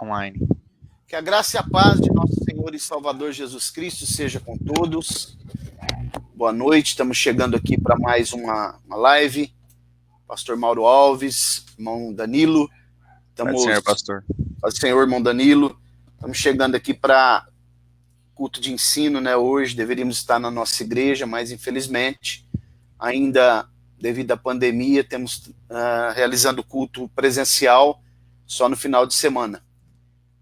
online. Que a graça e a paz de nosso Senhor e Salvador Jesus Cristo seja com todos. Boa noite, estamos chegando aqui para mais uma live. Pastor Mauro Alves, irmão Danilo. Pode ser, pastor. Paz do Senhor, irmão Danilo. Estamos chegando aqui para culto de ensino, né? Hoje deveríamos estar na nossa igreja, mas infelizmente, ainda devido à pandemia, temos realizando culto presencial só no final de semana.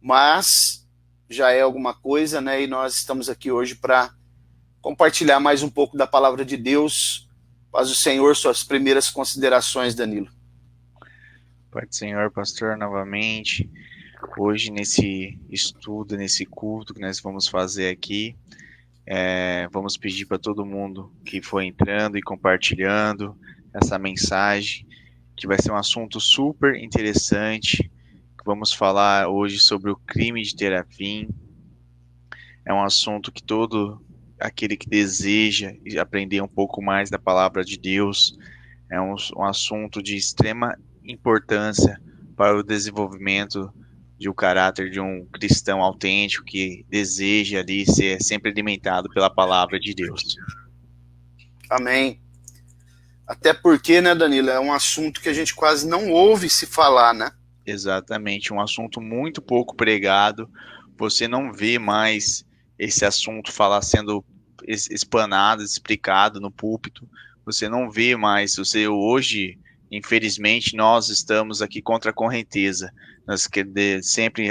Mas já é alguma coisa, né? E nós estamos aqui hoje para compartilhar mais um pouco da palavra de Deus. Paz do Senhor, suas primeiras considerações, Danilo. Paz do Senhor, pastor, novamente. Hoje, nesse estudo, nesse culto que nós vamos fazer aqui, vamos pedir para todo mundo que foi entrando e compartilhando essa mensagem, que vai ser um assunto super interessante. Vamos falar hoje sobre o crime de Terafim. É um assunto que todo aquele que deseja aprender um pouco mais da palavra de Deus, é um assunto de extrema importância para o desenvolvimento de um caráter de um cristão autêntico que deseja ali ser sempre alimentado pela palavra de Deus. Amém. Até porque, né, Danilo, é um assunto que a gente quase não ouve se falar, né? Exatamente, um assunto muito pouco pregado. Você não vê mais esse assunto falar sendo explanado, explicado no púlpito. Você não vê mais. Você hoje, infelizmente, nós estamos aqui contra a correnteza. Nós sempre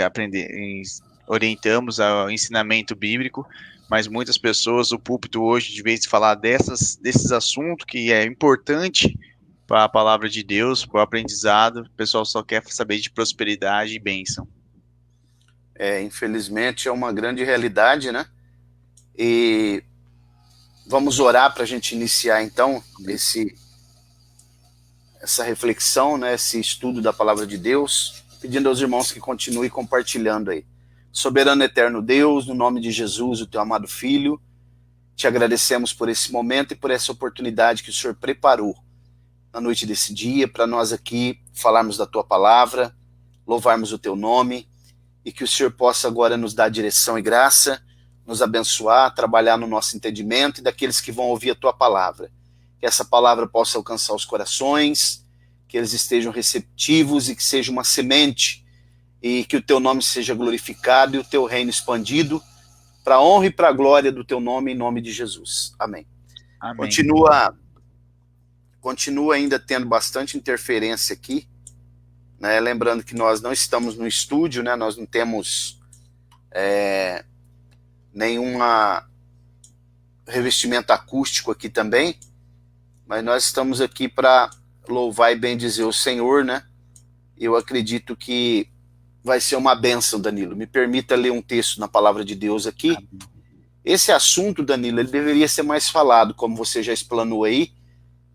orientamos ao ensinamento bíblico, mas muitas pessoas, o púlpito hoje, de vez de falar desses assuntos que é importante para a palavra de Deus, para o aprendizado, o pessoal só quer saber de prosperidade e bênção. Infelizmente é uma grande realidade, né? E vamos orar para a gente iniciar então essa reflexão, né? Esse estudo da palavra de Deus, pedindo aos irmãos que continuem compartilhando aí. Soberano eterno Deus, no nome de Jesus, o teu amado Filho, te agradecemos por esse momento e por essa oportunidade que o Senhor preparou na noite desse dia, para nós aqui falarmos da tua palavra, louvarmos o teu nome, e que o Senhor possa agora nos dar direção e graça, nos abençoar, trabalhar no nosso entendimento e daqueles que vão ouvir a tua palavra. Que essa palavra possa alcançar os corações, que eles estejam receptivos e que seja uma semente, e que o teu nome seja glorificado e o teu reino expandido, para a honra e para a glória do teu nome, em nome de Jesus. Amém. Amém. Continua ainda tendo bastante interferência aqui, né? Lembrando que nós não estamos no estúdio, né? Nós não temos nenhuma revestimento acústico aqui também, mas nós estamos aqui para louvar e bendizer o Senhor, né? Eu acredito que vai ser uma bênção, Danilo. Me permita ler um texto na palavra de Deus aqui. Amém. Esse assunto, Danilo, ele deveria ser mais falado, como você já explanou aí.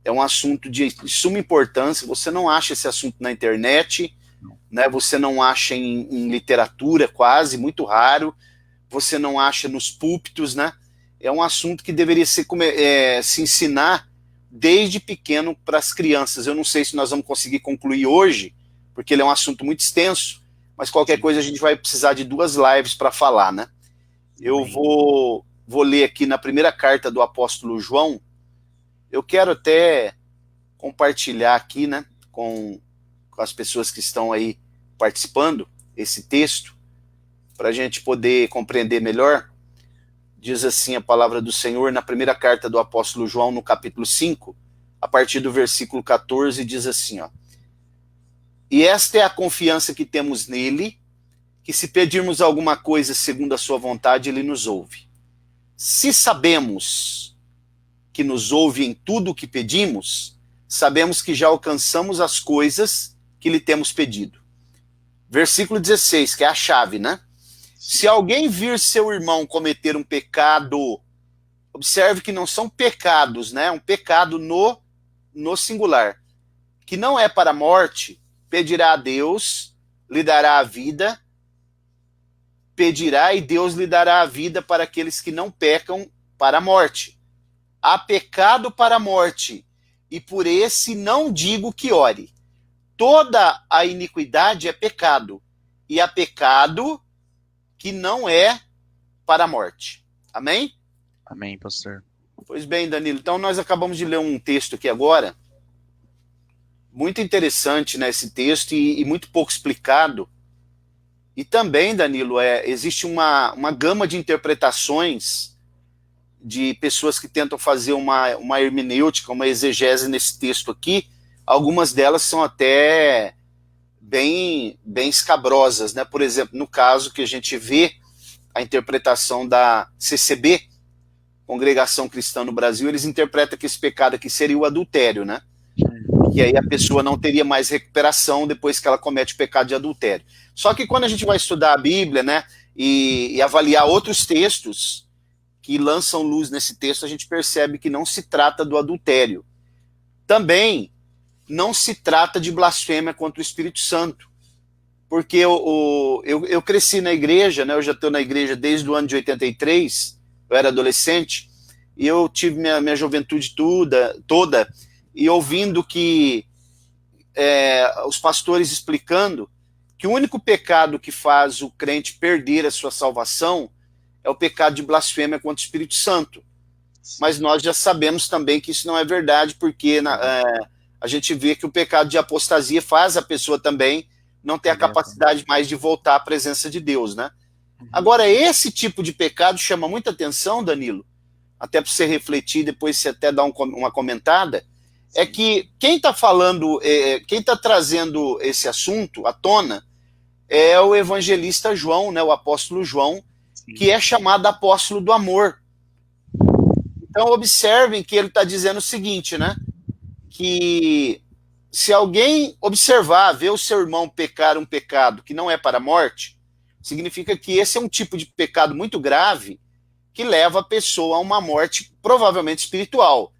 É um assunto de suma importância. Você não acha esse assunto na internet, né? Você não acha em literatura, quase, muito raro. Você não acha nos púlpitos, né? É um assunto que deveria se ensinar desde pequeno para as crianças. Eu não sei se nós vamos conseguir concluir hoje, porque ele é um assunto muito extenso, mas qualquer coisa a gente vai precisar de 2 lives para falar, né? Eu vou ler aqui na primeira carta do apóstolo João. Eu quero até compartilhar aqui, né, com as pessoas que estão aí participando, esse texto, para a gente poder compreender melhor. Diz assim a palavra do Senhor na primeira carta do apóstolo João, no capítulo 5, a partir do versículo 14, diz assim, ó: E esta é a confiança que temos nele, que se pedirmos alguma coisa segundo a sua vontade, ele nos ouve. Se sabemos que nos ouve em tudo o que pedimos, sabemos que já alcançamos as coisas que lhe temos pedido. Versículo 16, que é a chave, né? Se alguém vir seu irmão cometer um pecado, observe que não são pecados, né? Um pecado no singular, que não é para a morte, pedirá a Deus, lhe dará a vida, pedirá e Deus lhe dará a vida para aqueles que não pecam para a morte. Há pecado para a morte, e por esse não digo que ore. Toda a iniquidade é pecado, e há pecado que não é para a morte. Amém? Amém, pastor. Pois bem, Danilo, então nós acabamos de ler um texto aqui agora, muito interessante, né, esse texto, e muito pouco explicado. E também, Danilo, existe uma gama de interpretações de pessoas que tentam fazer uma hermenêutica, uma exegese nesse texto aqui. Algumas delas são até bem escabrosas, né? Por exemplo, no caso que a gente vê a interpretação da CCB, Congregação Cristã no Brasil, eles interpretam que esse pecado aqui seria o adultério, né? Que aí a pessoa não teria mais recuperação depois que ela comete o pecado de adultério. Só que quando a gente vai estudar a Bíblia, né, e avaliar outros textos que lançam luz nesse texto, a gente percebe que não se trata do adultério. Também não se trata de blasfêmia contra o Espírito Santo. Porque eu cresci na igreja, né, eu já estou na igreja desde o ano de 83, eu era adolescente, e eu tive minha juventude toda e ouvindo que os pastores explicando que o único pecado que faz o crente perder a sua salvação é o pecado de blasfêmia contra o Espírito Santo. Mas nós já sabemos também que isso não é verdade, porque a gente vê que o pecado de apostasia faz a pessoa também não ter a capacidade mais de voltar à presença de Deus, né? Agora, esse tipo de pecado chama muita atenção, Danilo, até para você refletir, depois você até dar uma comentada, é que quem está falando, quem está trazendo esse assunto à tona é o evangelista João, né, o apóstolo João, que é chamado apóstolo do amor. Então observem que ele está dizendo o seguinte, né, que se alguém observar, ver o seu irmão pecar um pecado que não é para a morte, significa que esse é um tipo de pecado muito grave que leva a pessoa a uma morte provavelmente espiritual.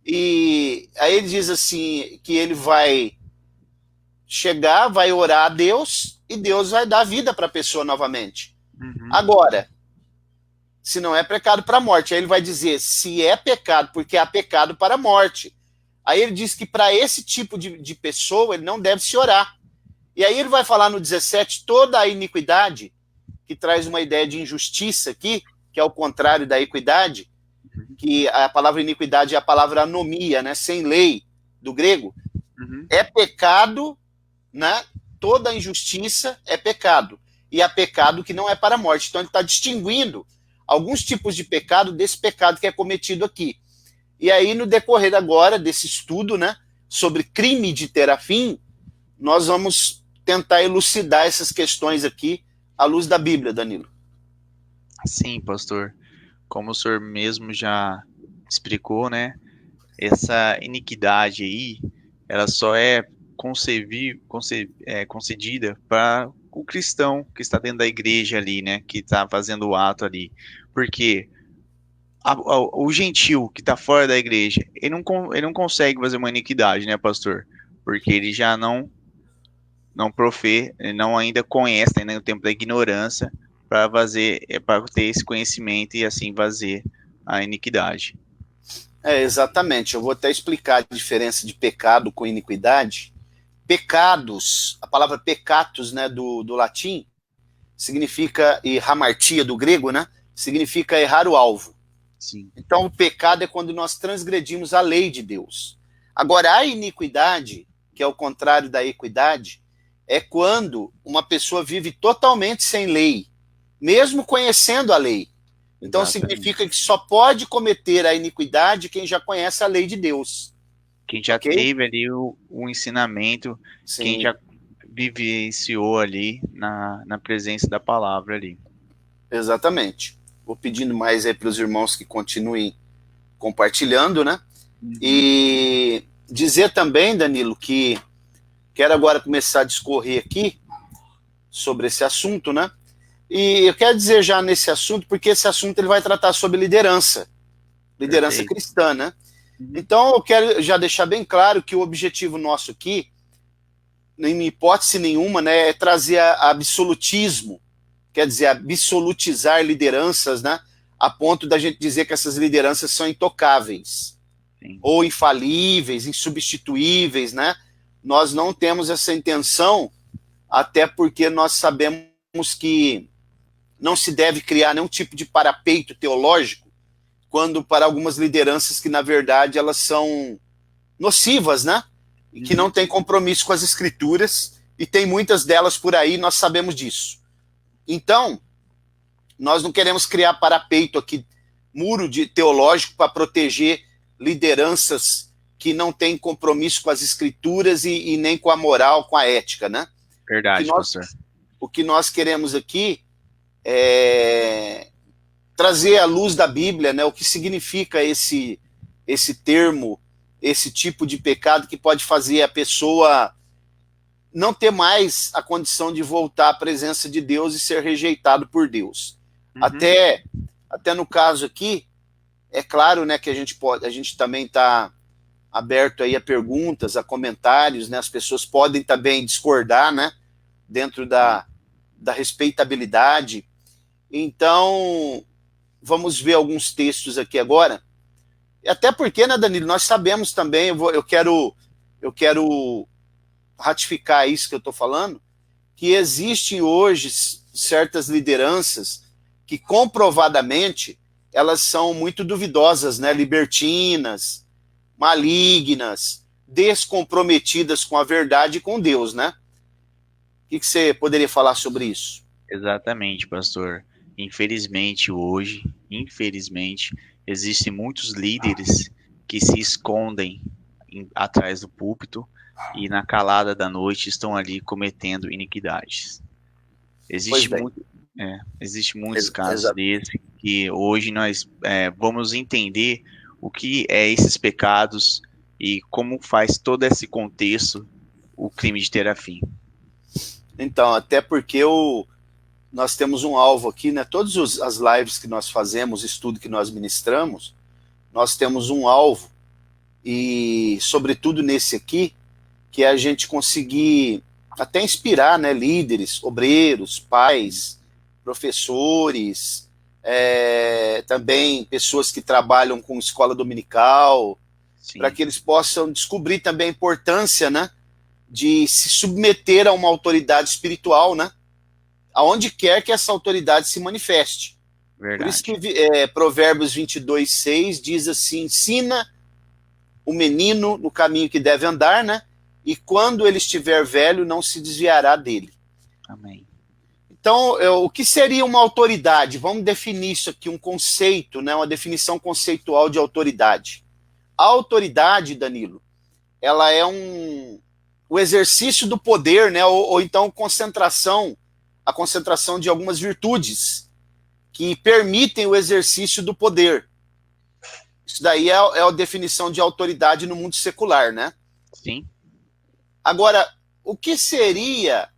E aí ele diz assim, que ele vai chegar, vai orar a Deus, e Deus vai dar vida para a pessoa novamente. Agora, se não é pecado para a morte, aí ele vai dizer, se é pecado, porque há pecado para a morte. Aí ele diz que para esse tipo de pessoa, ele não deve se orar. E aí ele vai falar no 17, toda a iniquidade, que traz uma ideia de injustiça aqui, que é o contrário da equidade, que a palavra iniquidade é a palavra anomia, né, sem lei, do grego, é pecado, né, toda injustiça é pecado, e há pecado que não é para a morte. Então ele está distinguindo alguns tipos de pecado desse pecado que é cometido aqui. E aí no decorrer agora desse estudo, né, sobre crime de terafim, nós vamos tentar elucidar essas questões aqui à luz da Bíblia, Danilo. Sim, pastor. Como o senhor mesmo já explicou, né? Essa iniquidade aí, ela só é concedida para o cristão que está dentro da igreja ali, né? Que está fazendo o ato ali. Porque o gentil que está fora da igreja, ele não consegue fazer uma iniquidade, né, pastor? Porque ele já não ele não ainda conhece, ainda no tempo da ignorância, para ter esse conhecimento e assim fazer a iniquidade. Exatamente. Eu vou até explicar a diferença de pecado com iniquidade. Pecados, a palavra peccatus, né, do latim, significa, e hamartia do grego, né, significa errar o alvo. Sim. Então o pecado é quando nós transgredimos a lei de Deus. Agora a iniquidade, que é o contrário da equidade, é quando uma pessoa vive totalmente sem lei, mesmo conhecendo a lei. Então Exatamente. significa que só pode cometer a iniquidade quem já conhece a lei de Deus. Quem já teve ali o ensinamento, Sim. Quem já vivenciou ali na presença da palavra ali. Exatamente. Vou pedindo mais aí para os irmãos que continuem compartilhando, né? E dizer também, Danilo, que quero agora começar a discorrer aqui sobre esse assunto, né? E eu quero dizer já nesse assunto, porque esse assunto ele vai tratar sobre liderança Perfeito. cristã, né? Então eu quero já deixar bem claro que o objetivo nosso aqui, em hipótese nenhuma, né, é trazer absolutismo, quer dizer, absolutizar lideranças, né, a ponto da gente dizer que essas lideranças são intocáveis, Sim. ou infalíveis, insubstituíveis, né? Nós não temos essa intenção até porque nós sabemos que não se deve criar nenhum tipo de parapeito teológico quando para algumas lideranças que, na verdade, elas são nocivas, né? E que não têm compromisso com as escrituras, e tem muitas delas por aí, nós sabemos disso. Então, nós não queremos criar parapeito aqui, muro teológico para proteger lideranças que não têm compromisso com as escrituras e nem com a moral, com a ética, né? Verdade, pastor. O que nós queremos aqui é trazer à luz da Bíblia, né, o que significa esse termo, esse tipo de pecado que pode fazer a pessoa não ter mais a condição de voltar à presença de Deus e ser rejeitado por Deus. Até no caso aqui, é claro, né, que a gente também está aberto aí a perguntas, a comentários, né, as pessoas podem também discordar, né, dentro da respeitabilidade. Então, vamos ver alguns textos aqui agora. Até porque, né, Danilo, nós sabemos também, eu quero ratificar isso que eu estou falando, que existem hoje certas lideranças que comprovadamente elas são muito duvidosas, né, libertinas, malignas, descomprometidas com a verdade e com Deus, né? O que você poderia falar sobre isso? Exatamente, pastor. Infelizmente, hoje, existem muitos líderes que se escondem atrás do púlpito e na calada da noite estão ali cometendo iniquidades. Existe muitos casos desse que hoje nós vamos entender o que é esses pecados e como faz todo esse contexto o crime de Terafim. Então, até porque nós temos um alvo aqui, né? Todas as lives que nós fazemos, estudo que nós ministramos, nós temos um alvo, e sobretudo nesse aqui, que é a gente conseguir até inspirar, né, líderes, obreiros, pais, professores, também pessoas que trabalham com escola dominical, para que eles possam descobrir também a importância, né, de se submeter a uma autoridade espiritual, né, aonde quer que essa autoridade se manifeste. Verdade. Por isso que Provérbios 22:6 diz assim: ensina o menino no caminho que deve andar, né, e quando ele estiver velho não se desviará dele. Amém. Então, o que seria uma autoridade? Vamos definir isso aqui, um conceito, né, uma definição conceitual de autoridade. A autoridade, Danilo, ela é o exercício do poder, né, ou então a concentração de algumas virtudes que permitem o exercício do poder. Isso daí é a definição de autoridade no mundo secular, né? Sim. Agora, o que seria,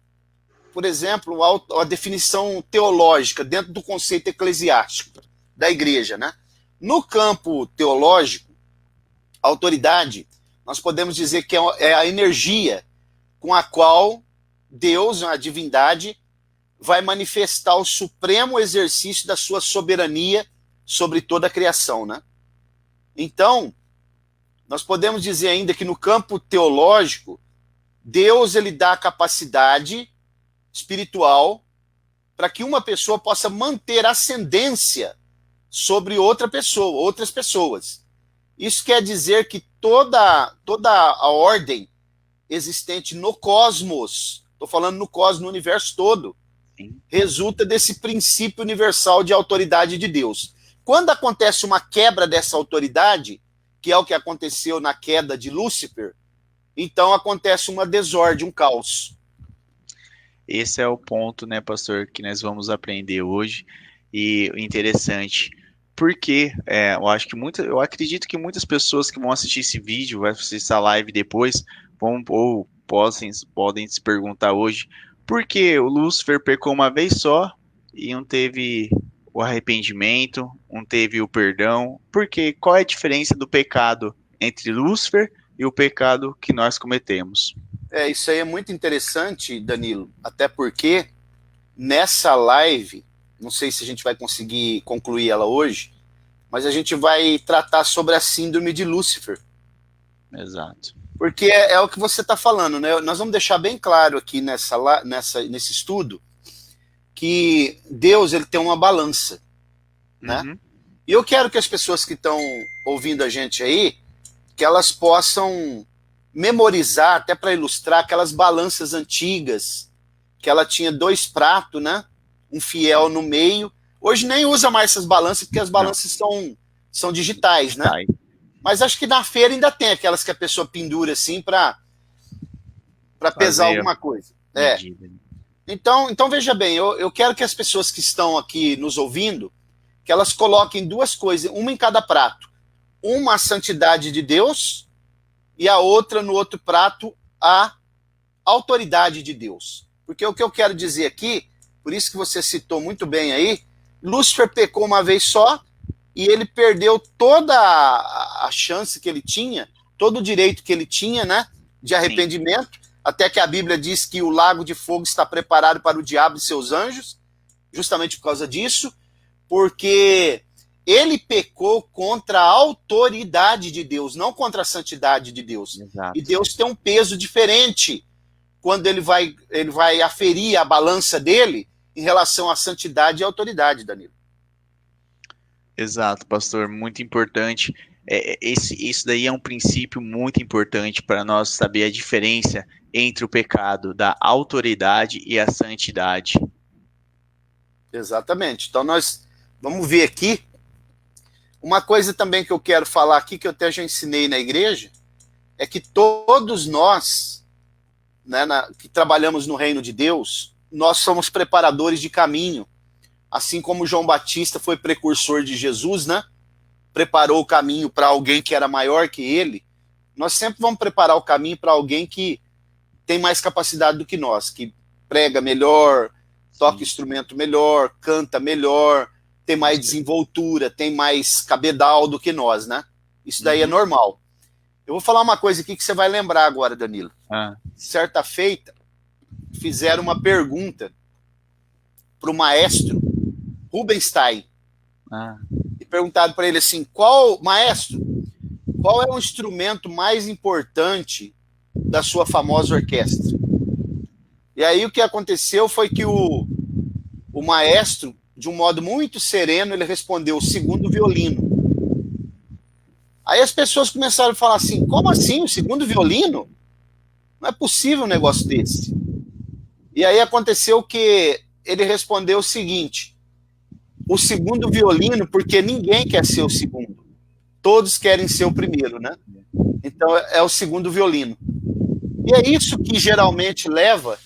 por exemplo, a definição teológica dentro do conceito eclesiástico da igreja, né? No campo teológico, a autoridade, nós podemos dizer que é a energia com a qual Deus, a divindade, vai manifestar o supremo exercício da sua soberania sobre toda a criação, né? Então, nós podemos dizer ainda que no campo teológico, Deus ele dá a capacidade espiritual para que uma pessoa possa manter ascendência sobre outras pessoas. Isso quer dizer que toda a ordem existente no cosmos, estou falando no cosmos, no universo todo, resulta desse princípio universal de autoridade de Deus. Quando acontece uma quebra dessa autoridade, que é o que aconteceu na queda de Lúcifer, então acontece uma desordem, um caos. Esse é o ponto, né, pastor, que nós vamos aprender hoje. E interessante, porque eu acredito que muitas pessoas que vão assistir esse vídeo, vai assistir essa live depois, podem se perguntar hoje, por que o Lúcifer pecou uma vez só e não teve o arrependimento, não teve o perdão? Porque qual é a diferença do pecado entre Lúcifer e o pecado que nós cometemos? Isso aí é muito interessante, Danilo, até porque nessa live, não sei se a gente vai conseguir concluir ela hoje, mas a gente vai tratar sobre a síndrome de Lúcifer. Exato. Porque é o que você está falando, né? Nós vamos deixar bem claro aqui nesse estudo que Deus ele tem uma balança, né? Uhum. E eu quero que as pessoas que estão ouvindo a gente aí, que elas possam memorizar, até para ilustrar, aquelas balanças antigas, que ela tinha 2 pratos, né? Um fiel no meio. Hoje nem usa mais essas balanças, porque as balanças são digitais, né? Tá aí. Mas acho que na feira ainda tem aquelas que a pessoa pendura assim para pesar Fazer a alguma coisa. medida. Então veja bem, eu quero que as pessoas que estão aqui nos ouvindo, que elas coloquem 2 coisas, uma em cada prato. Uma a santidade de Deus e a outra no outro prato a autoridade de Deus. Porque o que eu quero dizer aqui, por isso que você citou muito bem aí, Lúcifer pecou uma vez só e ele perdeu toda a chance que ele tinha, todo o direito que ele tinha, né, de arrependimento, sim, até que a Bíblia diz que o lago de fogo está preparado para o diabo e seus anjos, justamente por causa disso, porque ele pecou contra a autoridade de Deus, não contra a santidade de Deus. Exato. E Deus tem um peso diferente quando ele vai aferir a balança dele em relação à santidade e autoridade, Danilo. Exato, pastor, muito importante. Isso daí é um princípio muito importante para nós saber a diferença entre o pecado da autoridade e a santidade. Exatamente. Então nós vamos ver aqui. Uma coisa também que eu quero falar aqui, que eu até já ensinei na igreja, é que todos nós, né, que trabalhamos no reino de Deus, nós somos preparadores de caminho. Assim como João Batista foi precursor de Jesus, né? Preparou o caminho para alguém que era maior que ele. Nós sempre vamos preparar o caminho para alguém que tem mais capacidade do que nós, que prega melhor, toca instrumento melhor, canta melhor, tem mais desenvoltura, tem mais cabedal do que nós, né? Isso daí é normal. Eu vou falar uma coisa aqui que você vai lembrar agora, Danilo. Certa feita, fizeram uma pergunta para o maestro Rubinstein. E perguntaram para ele assim, maestro, qual é o instrumento mais importante da sua famosa orquestra? E aí o que aconteceu foi que o maestro, de um modo muito sereno, ele respondeu o segundo violino. Aí as pessoas começaram a falar assim, como assim, o segundo violino? Não é possível um negócio desse. E aí aconteceu que ele respondeu o seguinte, o segundo violino, porque ninguém quer ser o segundo. Todos querem ser o primeiro, né? Então é o segundo violino. E é isso que geralmente leva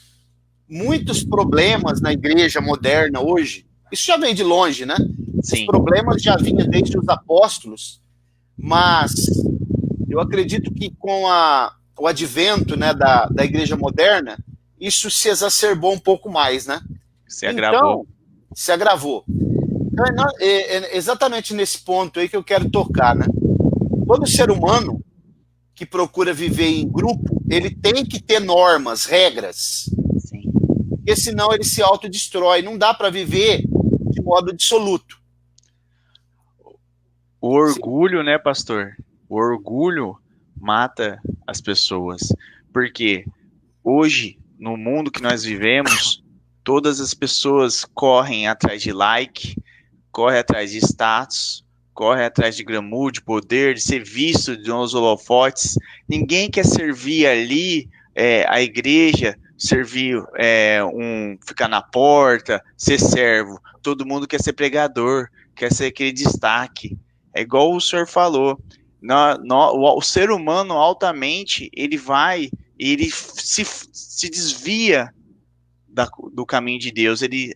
muitos problemas na igreja moderna hoje. Isso já vem de longe, né? Sim. Os problemas já vinham desde os apóstolos, mas eu acredito que com o advento, né, da igreja moderna, isso se exacerbou um pouco mais, né? Se agravou. Então, se agravou. Então, é exatamente nesse ponto aí que eu quero tocar, né? Todo ser humano que procura viver em grupo, ele tem que ter normas, regras. Sim. Porque senão ele se autodestrói. Não dá para viver de modo absoluto. O orgulho, sim, né, pastor? O orgulho mata as pessoas. Porque hoje, no mundo que nós vivemos, todas as pessoas correm atrás de like, correm atrás de status, correm atrás de glamour, de poder, de ser visto de uns holofotes. Ninguém quer servir ali a igreja, servir ficar na porta, ser servo. Todo mundo quer ser pregador, quer ser aquele destaque. É igual o senhor falou. O ser humano altamente, ele se desvia do caminho de Deus, ele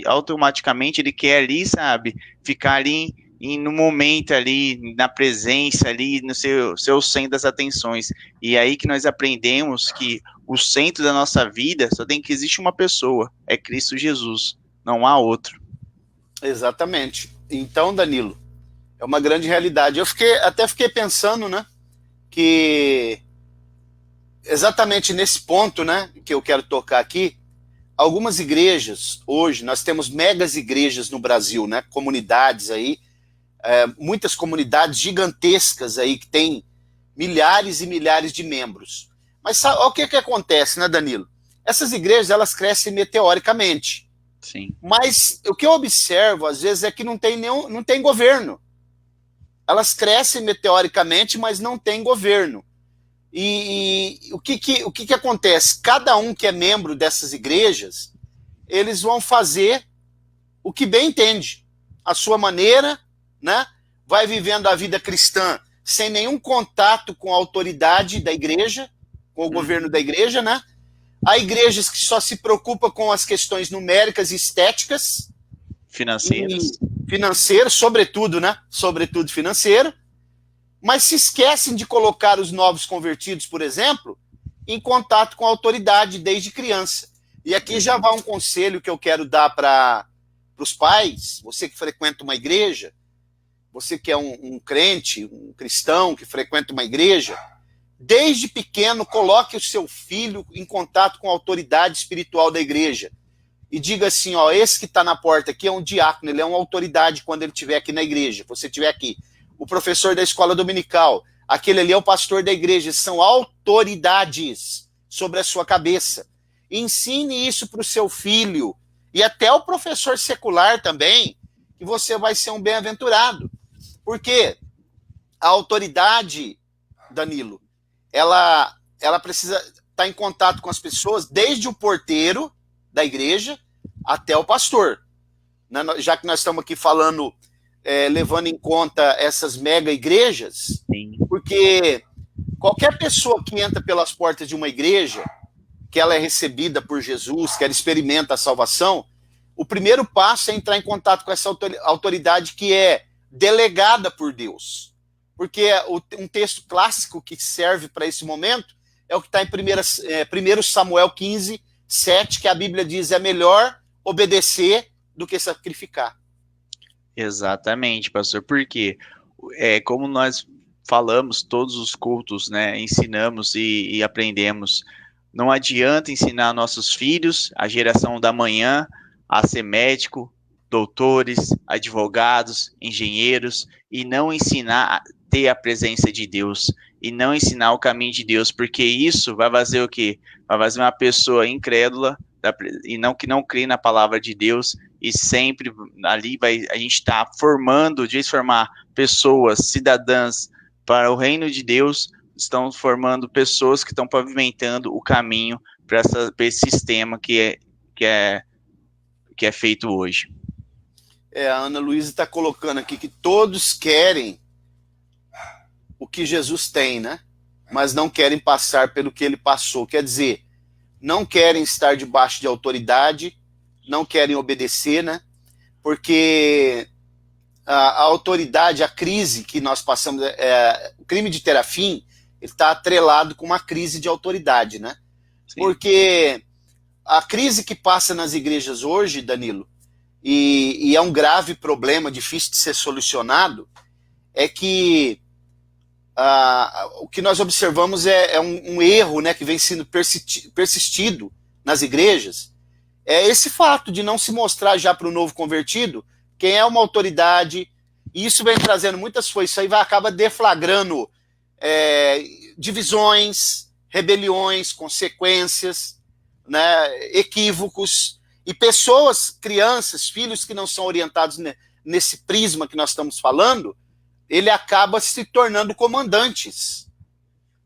automaticamente ele quer ali, sabe, ficar ali no momento ali, na presença ali, no seu centro das atenções. E aí que nós aprendemos que o centro da nossa vida só tem que existir uma pessoa, é Cristo Jesus, não há outro. Exatamente. Então, Danilo, é uma grande realidade. Eu até fiquei pensando, né, que exatamente nesse ponto, né, que eu quero tocar aqui, algumas igrejas, hoje, nós temos megas igrejas no Brasil, né? Comunidades aí, muitas comunidades gigantescas aí que tem milhares e milhares de membros. Mas sabe, o que acontece, né, Danilo? Essas igrejas, elas crescem meteoricamente. Sim. Mas o que eu observo, às vezes, é que não tem governo. Elas crescem meteoricamente, mas não tem governo. E o que acontece? Cada um que é membro dessas igrejas, eles vão fazer o que bem entende, a sua maneira, né? Vai vivendo a vida cristã sem nenhum contato com a autoridade da igreja, com o governo da igreja, né? Há igrejas que só se preocupam com as questões numéricas e estéticas. Financeiras, sobretudo, né? Sobretudo financeiro. Mas se esquecem de colocar os novos convertidos, por exemplo, em contato com a autoridade desde criança. E aqui já vai um conselho que eu quero dar para os pais, você que frequenta uma igreja, você que é um crente, um cristão que frequenta uma igreja, desde pequeno coloque o seu filho em contato com a autoridade espiritual da igreja. E diga assim, ó, esse que está na porta aqui é um diácono, ele é uma autoridade quando ele estiver aqui na igreja, você estiver aqui. O professor da escola dominical, aquele ali é o pastor da igreja, são autoridades sobre a sua cabeça. Ensine isso para o seu filho, e até o professor secular também, que você vai ser um bem-aventurado. Porque a autoridade, Danilo, ela precisa estar em contato com as pessoas, desde o porteiro da igreja até o pastor. Já que nós estamos aqui falando, levando em conta essas mega igrejas, Sim. Porque qualquer pessoa que entra pelas portas de uma igreja, que ela é recebida por Jesus, que ela experimenta a salvação, o primeiro passo é entrar em contato com essa autoridade que é delegada por Deus. Porque um texto clássico que serve para esse momento é o que está em 1 Samuel 15, 7, que a Bíblia diz, é melhor obedecer do que sacrificar. Exatamente, pastor, porque como nós falamos todos os cultos, né, ensinamos e aprendemos, não adianta ensinar nossos filhos, a geração da manhã, a ser médico, doutores, advogados, engenheiros, e não ensinar a ter a presença de Deus, e não ensinar o caminho de Deus, porque isso vai fazer o quê? Vai fazer uma pessoa incrédula, e que não crê na palavra de Deus, e sempre ali a gente está formando, de formar pessoas, cidadãs para o reino de Deus, estão formando pessoas que estão pavimentando o caminho para esse sistema que é feito hoje. A Ana Luísa está colocando aqui que todos querem o que Jesus tem, né? Mas não querem passar pelo que ele passou. Quer dizer, não querem estar debaixo de autoridade, não querem obedecer, né? Porque a autoridade, a crise que nós passamos, o crime de ter a fim, ele está atrelado com uma crise de autoridade, né? Sim. Porque a crise que passa nas igrejas hoje, Danilo, e é um grave problema, difícil de ser solucionado, é que o que nós observamos é um erro, né, que vem sendo persistido nas igrejas, é esse fato de não se mostrar já para o novo convertido quem é uma autoridade, e isso vem trazendo muitas coisas, isso aí acaba deflagrando divisões, rebeliões, consequências, né, equívocos, e pessoas, crianças, filhos que não são orientados nesse prisma que nós estamos falando, ele acaba se tornando comandantes.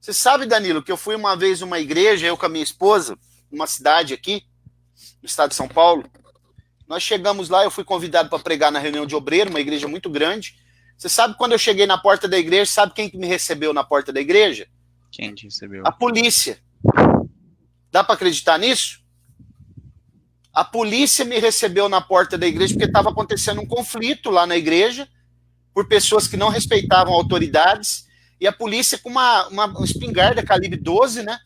Você sabe, Danilo, que eu fui uma vez numa igreja, eu com a minha esposa, numa cidade aqui, no estado de São Paulo. Nós chegamos lá, eu fui convidado para pregar na reunião de obreiro, uma igreja muito grande. Você sabe, quando eu cheguei na porta da igreja, sabe quem me recebeu na porta da igreja? Quem te recebeu? A polícia. Dá para acreditar nisso? A polícia me recebeu na porta da igreja porque estava acontecendo um conflito lá na igreja por pessoas que não respeitavam autoridades, e a polícia com uma espingarda calibre 12, né,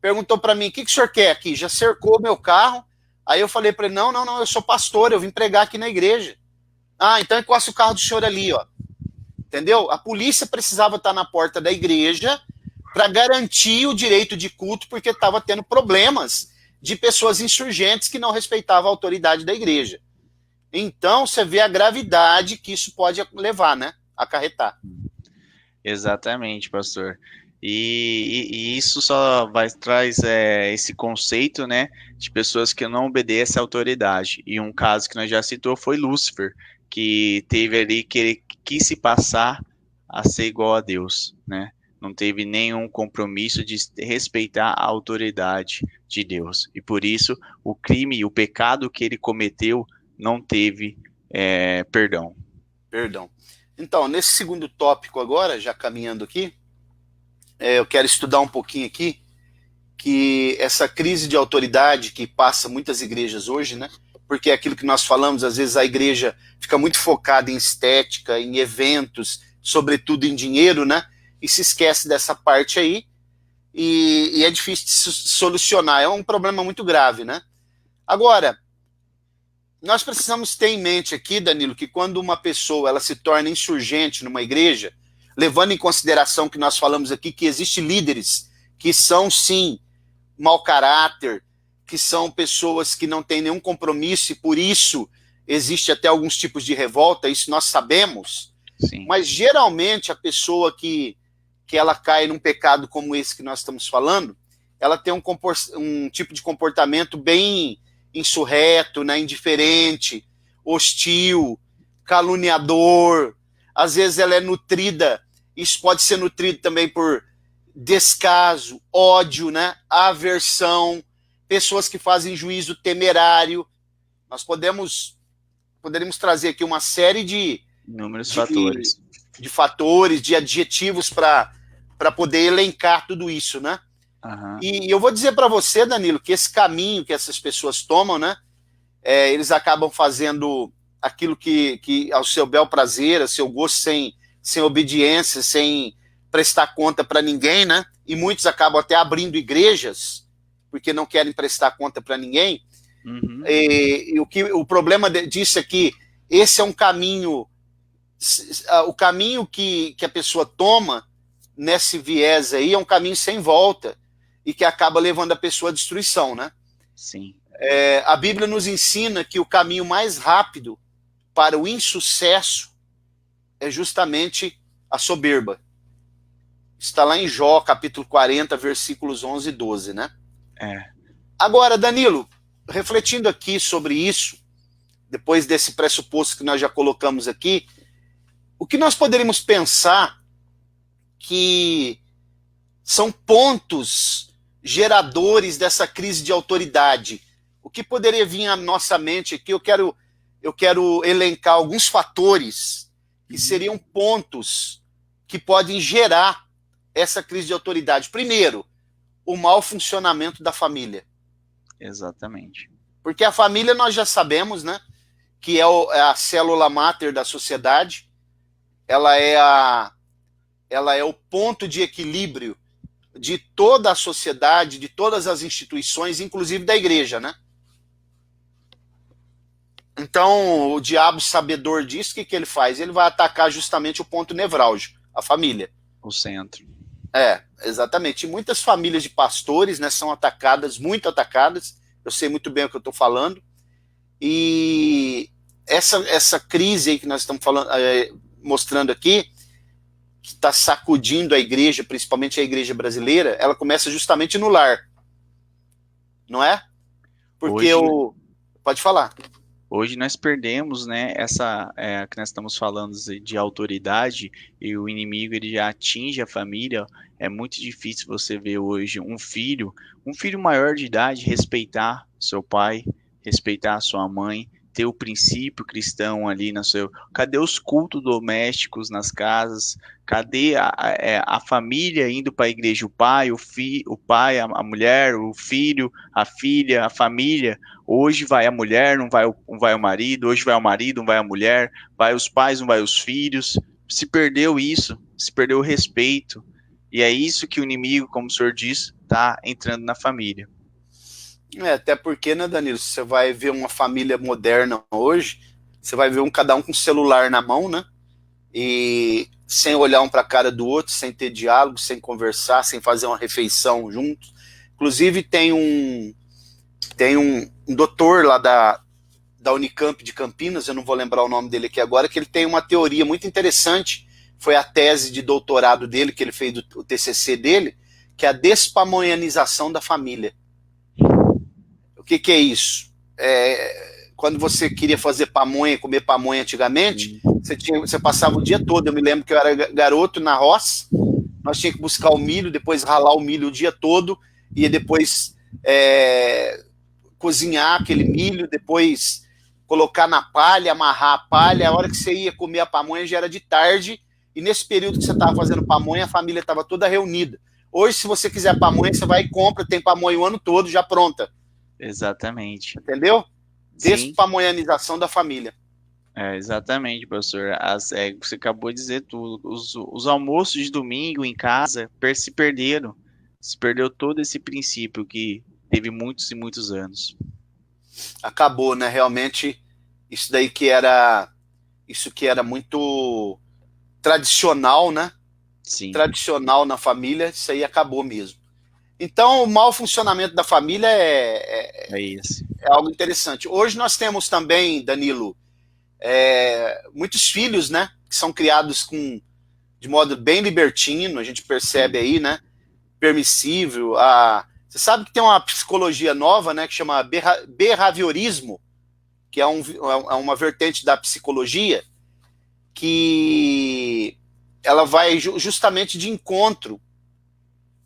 perguntou para mim, o que o senhor quer aqui? Já cercou meu carro? Aí eu falei para ele, não, eu sou pastor, eu vim pregar aqui na igreja. Ah, então encosta o carro do senhor ali, ó. Entendeu? A polícia precisava estar na porta da igreja para garantir o direito de culto, porque estava tendo problemas de pessoas insurgentes que não respeitavam a autoridade da igreja. Então, você vê a gravidade que isso pode levar, né? Acarretar. Exatamente, pastor. E isso só vai traz esse conceito, né, de pessoas que não obedecem à autoridade. E um caso que nós já citou foi Lúcifer, que teve ali que ele quis se passar a ser igual a Deus, né? Não teve nenhum compromisso de respeitar a autoridade de Deus. E por isso o crime e o pecado que ele cometeu não teve perdão. Perdão. Então, nesse segundo tópico agora, já caminhando aqui, eu quero estudar um pouquinho aqui que essa crise de autoridade que passa muitas igrejas hoje, né? Porque é aquilo que nós falamos, às vezes a igreja fica muito focada em estética, em eventos, sobretudo em dinheiro, né? E se esquece dessa parte aí, e é difícil de solucionar, é um problema muito grave, né? Agora, nós precisamos ter em mente aqui, Danilo, que quando uma pessoa ela se torna insurgente numa igreja, levando em consideração que nós falamos aqui que existem líderes que são, sim, mau caráter, que são pessoas que não têm nenhum compromisso e por isso existe até alguns tipos de revolta, isso nós sabemos, Sim. mas geralmente a pessoa que ela cai num pecado como esse que nós estamos falando, ela tem um tipo de comportamento bem insurreto, né, indiferente, hostil, caluniador, às vezes ela é nutrida, isso pode ser nutrido também por descaso, ódio, né, aversão, pessoas que fazem juízo temerário. Nós poderíamos trazer aqui uma série Inúmeros fatores. de fatores, de adjetivos para poder elencar tudo isso, né? Uhum. E eu vou dizer para você, Danilo, que esse caminho que essas pessoas tomam, né? Eles acabam fazendo aquilo que ao seu bel prazer, ao seu gosto, sem obediência, sem prestar conta para ninguém, né? E muitos acabam até abrindo igrejas porque não querem prestar conta para ninguém. Uhum. E o problema disso é que esse é um caminho, o caminho que a pessoa toma nesse viés aí é um caminho sem volta e que acaba levando a pessoa à destruição, né? Sim. A Bíblia nos ensina que o caminho mais rápido para o insucesso é justamente a soberba. Está lá em Jó, capítulo 40, versículos 11 e 12, né? Agora, Danilo, refletindo aqui sobre isso, depois desse pressuposto que nós já colocamos aqui, o que nós poderíamos pensar que são pontos geradores dessa crise de autoridade? O que poderia vir à nossa mente aqui? Eu quero elencar alguns fatores que seriam pontos que podem gerar essa crise de autoridade. Primeiro, o mau funcionamento da família. Exatamente. Porque a família nós já sabemos, né, que é a célula máter da sociedade, ela é o ponto de equilíbrio de toda a sociedade, de todas as instituições, inclusive da igreja, né? Então, o diabo sabedor disso, o que ele faz? Ele vai atacar justamente o ponto nevrálgico, a família. O centro. Exatamente. E muitas famílias de pastores, né, são atacadas, muito atacadas. Eu sei muito bem o que eu estou falando. E essa crise aí que nós estamos falando, mostrando aqui, que está sacudindo a igreja, principalmente a igreja brasileira, ela começa justamente no lar. Não é? Porque Pode falar. Hoje nós perdemos, né, essa que nós estamos falando de autoridade e o inimigo ele já atinge a família. É muito difícil você ver hoje um filho maior de idade respeitar seu pai, respeitar a sua mãe, ter o princípio cristão ali na seu. Cadê os cultos domésticos nas casas? Cadê a família indo para a igreja? O pai, a mulher, o filho, a filha, a família. Hoje vai a mulher, não vai o marido. Hoje vai o marido, não vai a mulher. Vai os pais, não vai os filhos. Se perdeu isso, se perdeu o respeito. E é isso que o inimigo, como o senhor disse, está entrando na família. Até porque, né, Danilo, se você vai ver uma família moderna hoje, você vai ver cada um com o celular na mão, né? E sem olhar um para a cara do outro, sem ter diálogo, sem conversar, sem fazer uma refeição juntos. Inclusive tem um doutor lá da Unicamp de Campinas, eu não vou lembrar o nome dele aqui agora, que ele tem uma teoria muito interessante foi a tese de doutorado dele, que ele fez o TCC dele, que é a despamonhanização da família. O que é isso? Quando você queria fazer pamonha, comer pamonha antigamente, você passava o dia todo. Eu me lembro que eu era garoto na roça, nós tínhamos que buscar o milho, depois ralar o milho o dia todo, e depois cozinhar aquele milho, depois colocar na palha, amarrar a palha. A hora que você ia comer a pamonha já era de tarde, e nesse período que você estava fazendo pamonha, a família estava toda reunida. Hoje, se você quiser pamonha, você vai e compra, tem pamonha o ano todo já pronta. Exatamente. Entendeu? Sim. Despamonhanização da família. Exatamente, professor. Você acabou de dizer tudo. Os almoços de domingo em casa se perderam. Se perdeu todo esse princípio que teve muitos e muitos anos. Acabou, né? Realmente, isso que era muito tradicional, né? Sim. Tradicional na família, isso aí acabou mesmo. Então, o mau funcionamento da família isso. É algo interessante. Hoje nós temos também, Danilo, muitos filhos, né? Que são criados de modo bem libertino, a gente percebe aí, né? Permissível. Você sabe que tem uma psicologia nova, né? Que chama behaviorismo, que é uma vertente da psicologia que ela vai justamente de encontro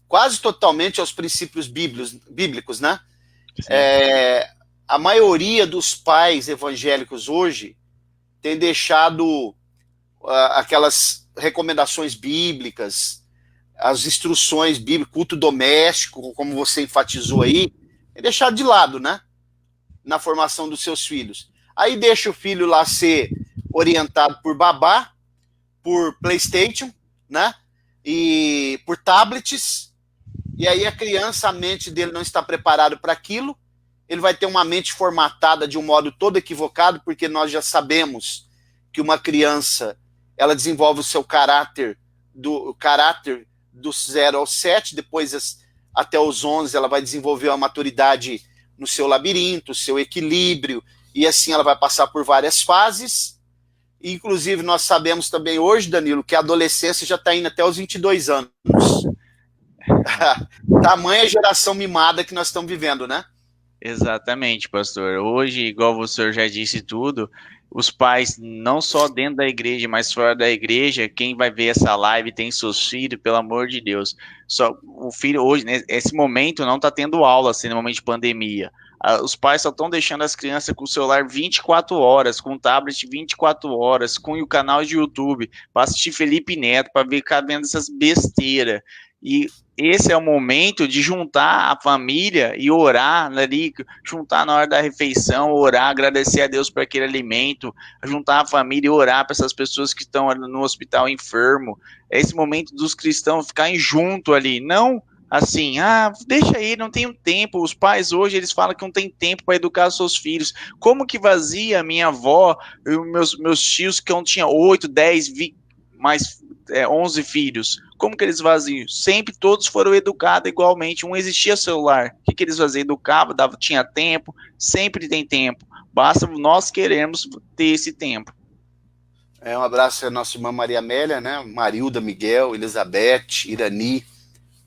quase totalmente aos princípios bíblicos, né? A maioria dos pais evangélicos hoje tem deixado aquelas recomendações bíblicas, as instruções bíblicas, culto doméstico, como você enfatizou aí, tem deixado de lado, né? Na formação dos seus filhos. Aí deixa o filho lá ser orientado por babá, por PlayStation, né? E por tablets. E aí a criança, a mente dele não está preparada para aquilo. Ele vai ter uma mente formatada de um modo todo equivocado, porque nós já sabemos que uma criança, ela desenvolve o seu caráter dos 0 aos 7, depois até os 11 ela vai desenvolver a maturidade no seu labirinto, o seu equilíbrio, e assim ela vai passar por várias fases. Inclusive nós sabemos também hoje, Danilo, que a adolescência já está indo até os 22 anos. Tamanha geração mimada que nós estamos vivendo, né? Exatamente, pastor. Hoje, igual o senhor já disse tudo, os pais, não só dentro da igreja, mas fora da igreja, quem vai ver essa live tem seus filhos, pelo amor de Deus. Só o filho hoje, nesse momento, não está tendo aula, assim, no momento de pandemia. Os pais só estão deixando as crianças com o celular 24 horas, com o tablet 24 horas, com o canal de YouTube, para assistir Felipe Neto, para ficar vendo essas besteiras. E esse é o momento de juntar a família e orar ali, juntar na hora da refeição, orar, agradecer a Deus por aquele alimento, juntar a família e orar para essas pessoas que estão no hospital enfermo. É esse momento dos cristãos ficarem junto ali, não assim, deixa aí, não tenho tempo. Os pais hoje, eles falam que não tem tempo para educar os seus filhos. Como que vazia a minha avó, meus tios que não tinham 8, 10, 20, mais 11 filhos? Como que eles faziam? Sempre todos foram educados igualmente. Não existia celular. O que eles faziam? Educava, tinha tempo. Sempre tem tempo. Basta nós queremos ter esse tempo. Um abraço à nossa irmã Maria Amélia, né? Marilda, Miguel, Elizabeth, Irani,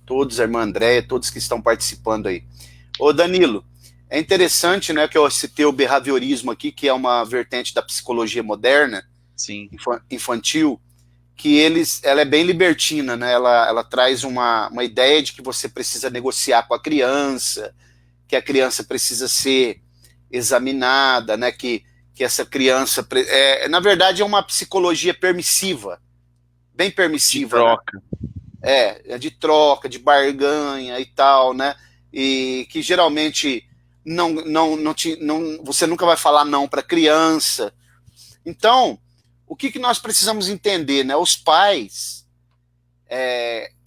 todos, a irmã Andréia, todos que estão participando aí. Ô Danilo, é interessante, né, que eu citei o behaviorismo aqui, que é uma vertente da psicologia moderna, sim, infantil, que ela é bem libertina, né? Ela traz uma ideia de que você precisa negociar com a criança, que a criança precisa ser examinada, né? Que essa criança, na verdade, é uma psicologia permissiva, bem permissiva, de troca, né? De troca, de barganha e tal, né? E que geralmente você nunca vai falar não para criança. Então, o que nós precisamos entender, né? Os pais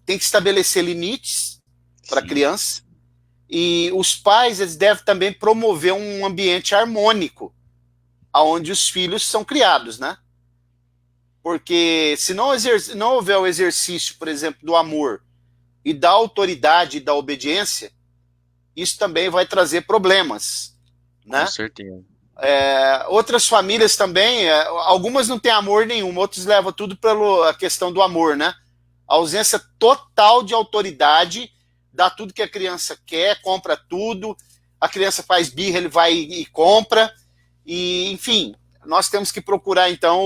têm que estabelecer limites para a criança, e os pais, eles devem também promover um ambiente harmônico onde os filhos são criados, né? Porque se não houver o exercício, por exemplo, do amor e da autoridade e da obediência, isso também vai trazer problemas, né? Com certeza. Outras famílias também, algumas não têm amor nenhum, outros levam tudo pela questão do amor, né? A ausência total de autoridade, dá tudo que a criança quer, compra tudo, a criança faz birra, ele vai e compra, e enfim, nós temos que procurar então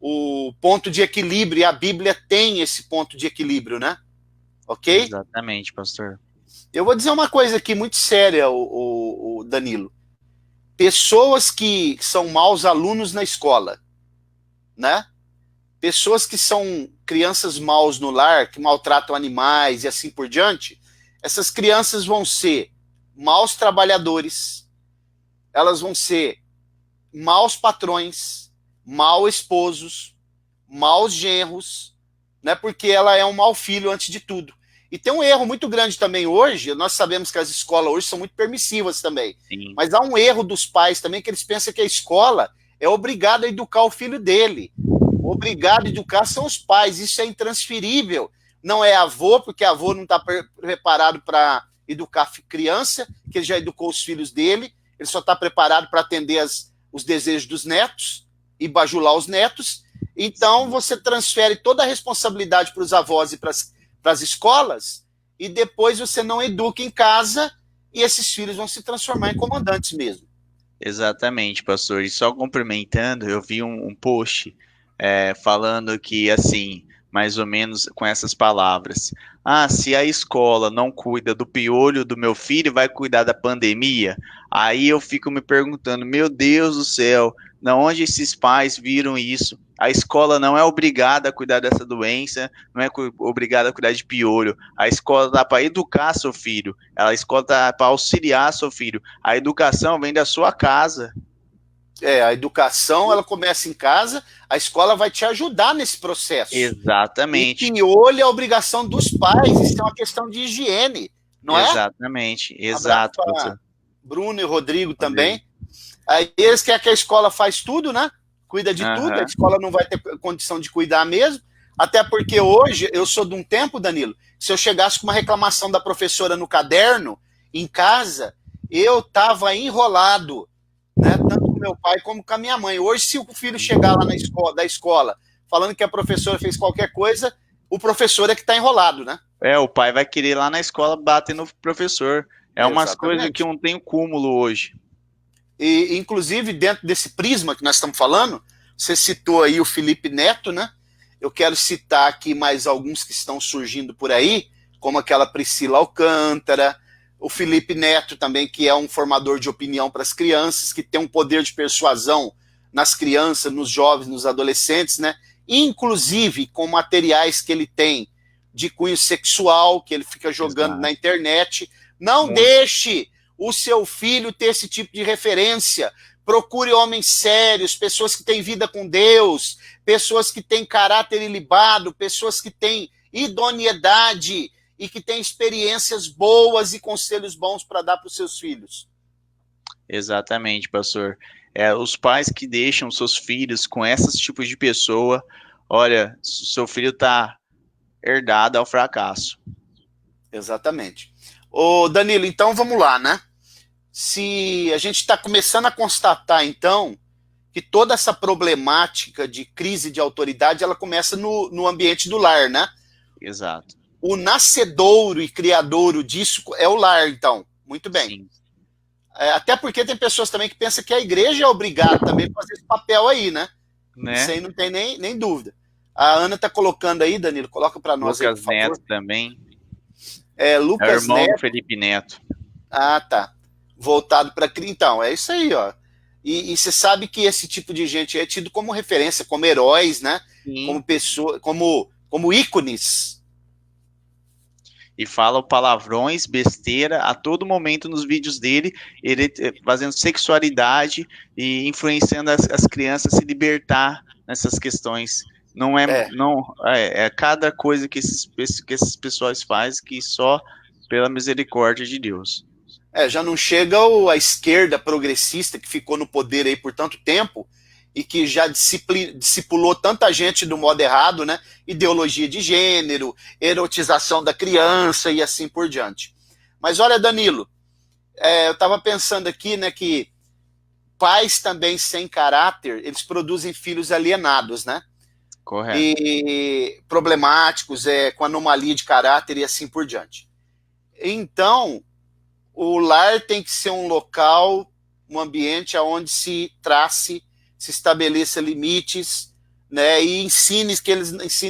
o ponto de equilíbrio, e a Bíblia tem esse ponto de equilíbrio, né? Ok? Exatamente, pastor. Eu vou dizer uma coisa aqui muito séria, o Danilo. Pessoas que são maus alunos na escola, né? Pessoas que são crianças maus no lar, que maltratam animais e assim por diante, essas crianças vão ser maus trabalhadores, elas vão ser maus patrões, maus esposos, maus genros, né? Porque ela é um mau filho antes de tudo. E tem um erro muito grande também hoje, nós sabemos que as escolas hoje são muito permissivas também, Sim. mas há um erro dos pais também, que eles pensam que a escola é obrigada a educar o filho dele. Obrigado a educar são os pais, isso é intransferível. Não é avô, porque avô não está preparado para educar criança, que ele já educou os filhos dele, ele só está preparado para atender os desejos dos netos e bajular os netos. Então você transfere toda a responsabilidade para os avós e para as escolas, e depois você não educa em casa, e esses filhos vão se transformar em comandantes mesmo. Exatamente, pastor. E só complementando, eu vi um post falando que, assim, mais ou menos com essas palavras: ah, se a escola não cuida do piolho do meu filho, vai cuidar da pandemia? Aí eu fico me perguntando, meu Deus do céu, na onde esses pais viram isso? A escola não é obrigada a cuidar dessa doença, não é obrigada a cuidar de piolho. A escola dá para educar seu filho, a escola dá para auxiliar seu filho. A educação vem da sua casa. A educação, ela começa em casa, a escola vai te ajudar nesse processo. Exatamente. E piolho é a obrigação dos pais, isso é uma questão de higiene, não é? Exatamente, exato. Abraço Bruno e Rodrigo também. Aí eles querem que a escola faz tudo, né? Cuida de tudo, a escola não vai ter condição de cuidar mesmo, até porque hoje, eu sou de um tempo, Danilo, se eu chegasse com uma reclamação da professora no caderno, em casa, eu estava enrolado, né? Tanto com meu pai como com a minha mãe. Hoje, se o filho chegar lá da escola falando que a professora fez qualquer coisa, o professor é que está enrolado, né? O pai vai querer ir lá na escola bater no professor. Umas coisas que não tem cúmulo hoje. E, inclusive, dentro desse prisma que nós estamos falando, você citou aí o Felipe Neto, né? Eu quero citar aqui mais alguns que estão surgindo por aí, como aquela Priscila Alcântara, o Felipe Neto também, que é um formador de opinião para as crianças, que tem um poder de persuasão nas crianças, nos jovens, nos adolescentes, né? Inclusive com materiais que ele tem de cunho sexual, que ele fica jogando na internet. Não deixe o seu filho ter esse tipo de referência. Procure homens sérios, pessoas que têm vida com Deus, pessoas que têm caráter ilibado, pessoas que têm idoneidade e que têm experiências boas e conselhos bons para dar para os seus filhos. Exatamente, pastor. Os pais que deixam seus filhos com esses tipos de pessoa, olha, seu filho está herdado ao fracasso. Exatamente. Ô Danilo, então vamos lá, né? Se a gente está começando a constatar, então, que toda essa problemática de crise de autoridade, ela começa no ambiente do lar, né? Exato. O nascedouro e criadouro disso é o lar, então. Muito bem. Sim. Até porque tem pessoas também que pensam que a igreja é obrigada também a fazer esse papel aí, né? Isso aí não tem nem dúvida. A Ana está colocando aí, Danilo, coloca para nós Lucas aí, por favor. Neto também. Lucas é o irmão Neto. do Felipe Neto. Ah, tá. Voltado para então, é isso aí, ó. E você sabe que esse tipo de gente é tido como referência, como heróis, né? Sim. Como pessoa, como ícones. E fala palavrões, besteira a todo momento nos vídeos dele, ele fazendo sexualidade e influenciando as crianças a se libertar nessas questões. Não é cada coisa que esses pessoas fazem que só pela misericórdia de Deus. Já não chega a esquerda progressista que ficou no poder aí por tanto tempo e que já discipulou tanta gente do modo errado, né? Ideologia de gênero, erotização da criança e assim por diante. Mas olha, Danilo, eu estava pensando aqui, né, que pais também sem caráter, eles produzem filhos alienados, né? Correto. E problemáticos, com anomalia de caráter e assim por diante. Então, o lar tem que ser um local, um ambiente onde se trace, se estabeleça limites, né, e ensine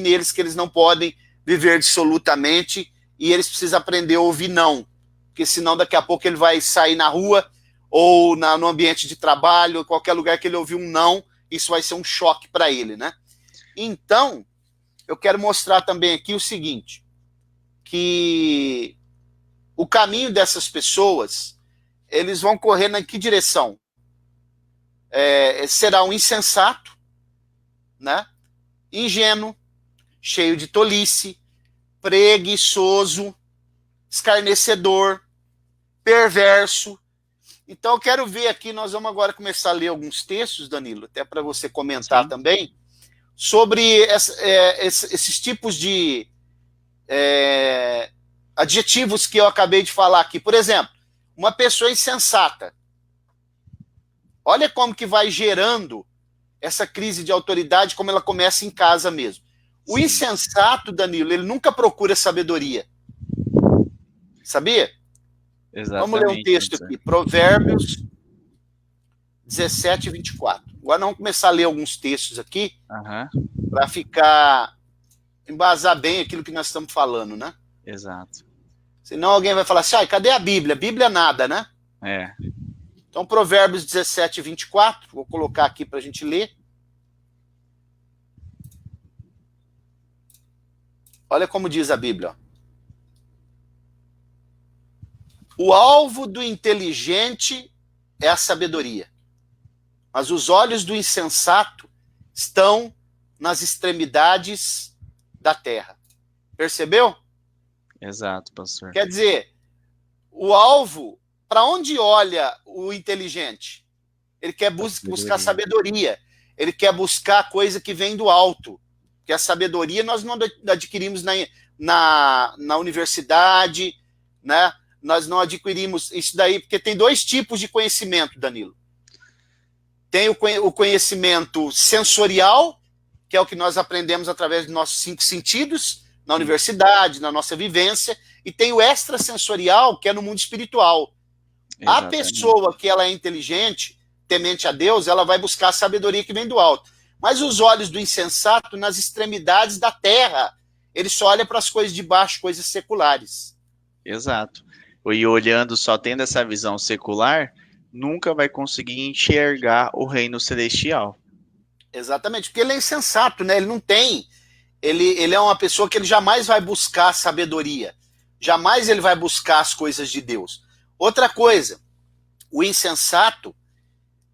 eles que eles não podem viver dissolutamente e eles precisam aprender a ouvir não, porque senão daqui a pouco ele vai sair na rua ou no ambiente de trabalho, qualquer lugar que ele ouvir um não, isso vai ser um choque para ele, né? Então, eu quero mostrar também aqui o seguinte, que o caminho dessas pessoas, eles vão correr na que direção? Será um insensato, né? Ingênuo, cheio de tolice, preguiçoso, escarnecedor, perverso. Então eu quero ver aqui, nós vamos agora começar a ler alguns textos, Danilo, até para você comentar também, sobre esses tipos de adjetivos que eu acabei de falar aqui. Por exemplo, uma pessoa insensata. Olha como que vai gerando essa crise de autoridade, como ela começa em casa mesmo. O insensato, Danilo, ele nunca procura sabedoria. Sabia? Exatamente. Vamos ler um texto aqui. Provérbios 17, 24. Agora nós vamos começar a ler alguns textos aqui, para ficar, embasar bem aquilo que nós estamos falando, né? Exato. Senão alguém vai falar assim, cadê a Bíblia? Bíblia nada, né? Então, Provérbios 17, 24, vou colocar aqui para a gente ler. Olha como diz a Bíblia. Ó. O alvo do inteligente é a sabedoria, mas os olhos do insensato estão nas extremidades da terra. Percebeu? Exato, pastor. Quer dizer, o alvo, para onde olha o inteligente? Ele quer buscar sabedoria. Ele quer buscar coisa que vem do alto. Porque a sabedoria nós não adquirimos na universidade, né? Nós não adquirimos isso daí, porque tem dois tipos de conhecimento, Danilo. Tem o conhecimento sensorial, que é o que nós aprendemos através dos nossos 5 sentidos, na universidade, na nossa vivência, e tem o extrasensorial, que é no mundo espiritual. Exatamente. A pessoa que ela é inteligente, temente a Deus, ela vai buscar a sabedoria que vem do alto. Mas os olhos do insensato nas extremidades da terra, ele só olha para as coisas de baixo, coisas seculares. Exato. E olhando, só tendo essa visão secular, nunca vai conseguir enxergar o reino celestial. Exatamente, porque ele é insensato, né? Ele não tem... Ele é uma pessoa que ele jamais vai buscar sabedoria. Jamais ele vai buscar as coisas de Deus. Outra coisa, o insensato,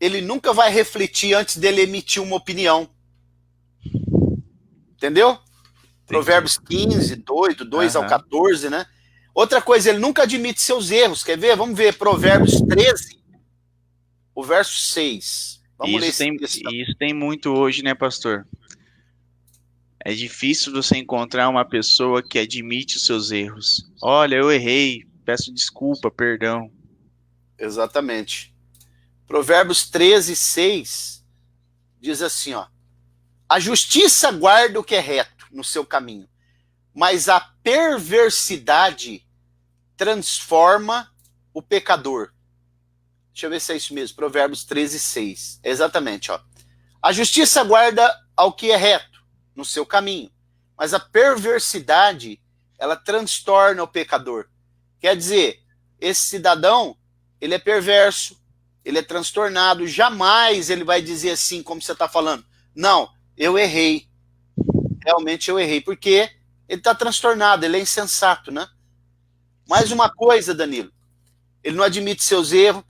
ele nunca vai refletir antes dele emitir uma opinião. Entendeu? Entendi. Provérbios 15, 2 ao 14, né? Outra coisa, ele nunca admite seus erros. Quer ver? Vamos ver Provérbios 13, o verso 6. Vamos ler isso tem muito hoje, né, pastor? É difícil você encontrar uma pessoa que admite os seus erros. Olha, eu errei, peço desculpa, perdão. Exatamente. Provérbios 13, 6 diz assim, ó: a justiça guarda o que é reto no seu caminho, mas a perversidade transforma o pecador. Deixa eu ver se é isso mesmo. Provérbios 13, 6. Exatamente, ó. A justiça guarda ao que é reto no seu caminho, mas a perversidade, ela transtorna o pecador. Quer dizer, esse cidadão, ele é perverso, ele é transtornado, jamais ele vai dizer assim, como você está falando, não, eu errei, realmente eu errei, porque ele está transtornado, ele é insensato, né? Mais uma coisa, Danilo, ele não admite seus erros,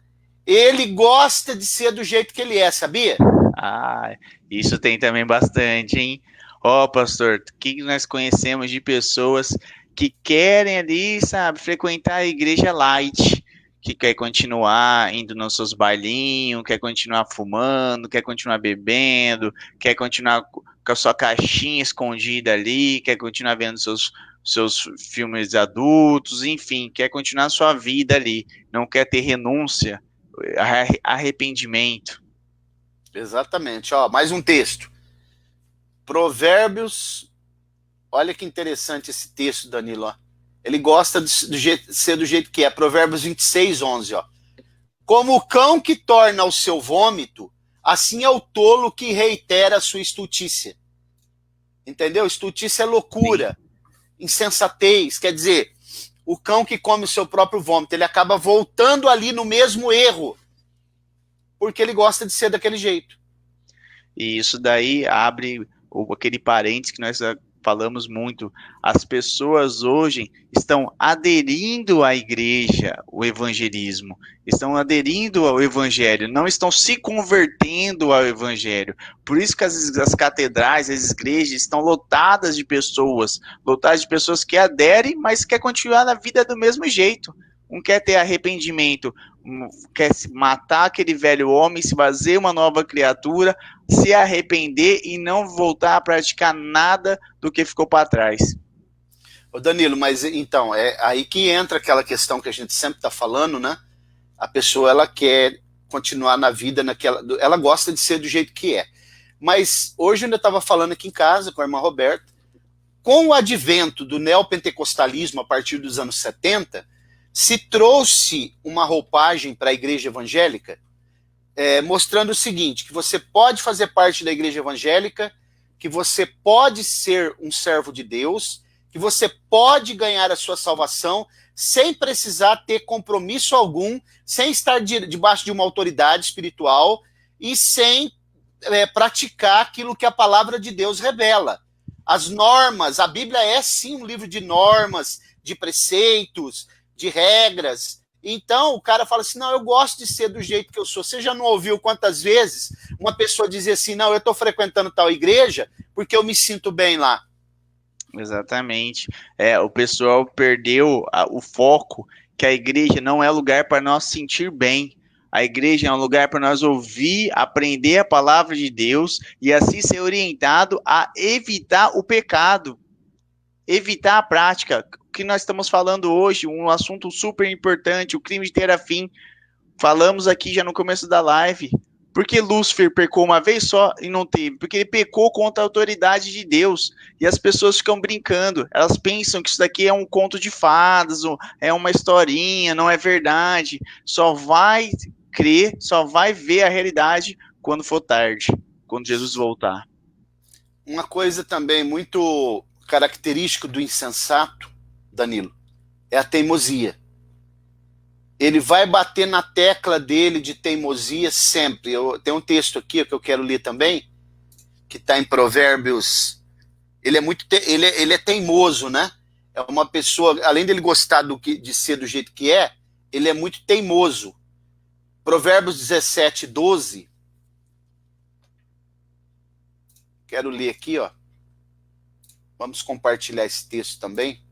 ele gosta de ser do jeito que ele é, sabia? Ah, isso tem também bastante, hein? Ó, pastor, o que nós conhecemos de pessoas que querem ali, sabe, frequentar a igreja light, que quer continuar indo nos seus bailinhos, quer continuar fumando, quer continuar bebendo, quer continuar com a sua caixinha escondida ali, quer continuar vendo seus filmes adultos, enfim, quer continuar a sua vida ali, não quer ter renúncia. arrependimento. Exatamente. Ó, mais um texto. Provérbios. Olha que interessante esse texto, Danilo. Ó. Ele gosta de ser do jeito que é. Provérbios 26, 11. Ó. Como o cão que torna o seu vômito, assim é o tolo que reitera a sua estultícia. Entendeu? Estultícia é loucura, insensatez. Quer dizer, o cão que come o seu próprio vômito, ele acaba voltando ali no mesmo erro, porque ele gosta de ser daquele jeito. E isso daí abre aquele parênteses que nós falamos muito. As pessoas hoje estão aderindo à igreja, o evangelismo, estão aderindo ao evangelho, não estão se convertendo ao evangelho. Por isso que as catedrais, as igrejas estão lotadas de pessoas que aderem, mas quer continuar na vida do mesmo jeito. Não quer ter arrependimento, quer matar aquele velho homem, se fazer uma nova criatura, se arrepender e não voltar a praticar nada do que ficou para trás. Ô Danilo, mas então, é aí que entra aquela questão que a gente sempre está falando, né? A pessoa, ela quer continuar na vida, ela gosta de ser do jeito que é. Mas hoje eu ainda estava falando aqui em casa com a irmã Roberta, com o advento do neopentecostalismo a partir dos anos 70, se trouxe uma roupagem para a igreja evangélica, mostrando o seguinte, que você pode fazer parte da igreja evangélica, que você pode ser um servo de Deus, que você pode ganhar a sua salvação sem precisar ter compromisso algum, sem estar debaixo de uma autoridade espiritual e sem praticar aquilo que a palavra de Deus revela. As normas, a Bíblia é sim um livro de normas, de preceitos, de regras. Então o cara fala assim, não, eu gosto de ser do jeito que eu sou. Você já não ouviu quantas vezes uma pessoa dizer assim, não, eu estou frequentando tal igreja porque eu me sinto bem lá. Exatamente. O pessoal perdeu o foco, que a igreja não é lugar para nós sentir bem. A igreja é um lugar para nós ouvir, aprender a palavra de Deus e assim ser orientado a evitar o pecado, evitar a prática. O que nós estamos falando hoje, um assunto super importante, o crime de Terafim. Falamos aqui já no começo da live. Por que Lúcifer pecou uma vez só e não teve? Porque ele pecou contra a autoridade de Deus. E as pessoas ficam brincando. Elas pensam que isso daqui é um conto de fadas, é uma historinha, não é verdade. Só vai crer, só vai ver a realidade quando for tarde, quando Jesus voltar. Uma coisa também muito característica do insensato, Danilo, é a teimosia. Ele vai bater na tecla dele de teimosia sempre. Tem um texto aqui que eu quero ler também, que está em Provérbios. Ele é teimoso, né? É uma pessoa, além dele gostar de ser do jeito que é, ele é muito teimoso. Provérbios 17, 12. Quero ler aqui, ó. Vamos compartilhar esse texto também.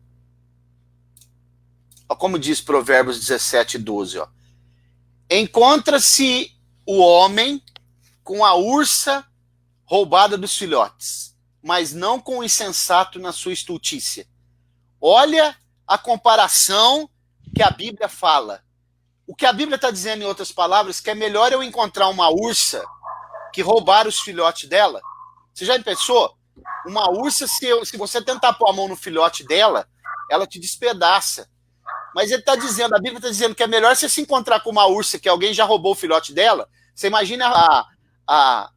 Olha como diz Provérbios 17, 12. Ó. Encontra-se o homem com a ursa roubada dos filhotes, mas não com o insensato na sua estultícia. Olha a comparação que a Bíblia fala. O que a Bíblia está dizendo, em outras palavras, que é melhor eu encontrar uma ursa que roubar os filhotes dela. Você já pensou? Uma ursa, se você tentar pôr a mão no filhote dela, ela te despedaça. Mas ele está dizendo, a Bíblia está dizendo que é melhor você se encontrar com uma ursa que alguém já roubou o filhote dela. Você imagina a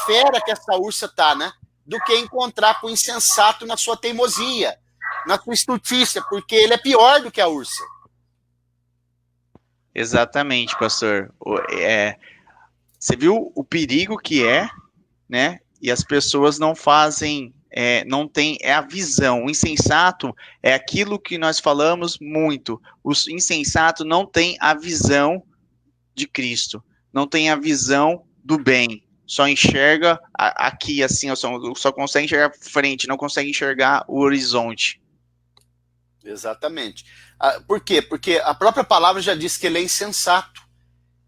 fera que essa ursa tá, né? Do que encontrar com o insensato na sua teimosia, na sua estultícia, porque ele é pior do que a ursa. Exatamente, pastor. Você viu o perigo que é, né? E as pessoas não fazem, não tem a visão. O insensato é aquilo que nós falamos muito. O insensato não tem a visão de Cristo, não tem a visão do bem. Só enxerga aqui, assim, só consegue enxergar frente, não consegue enxergar o horizonte. Exatamente. Por quê? Porque a própria palavra já diz que ele é insensato.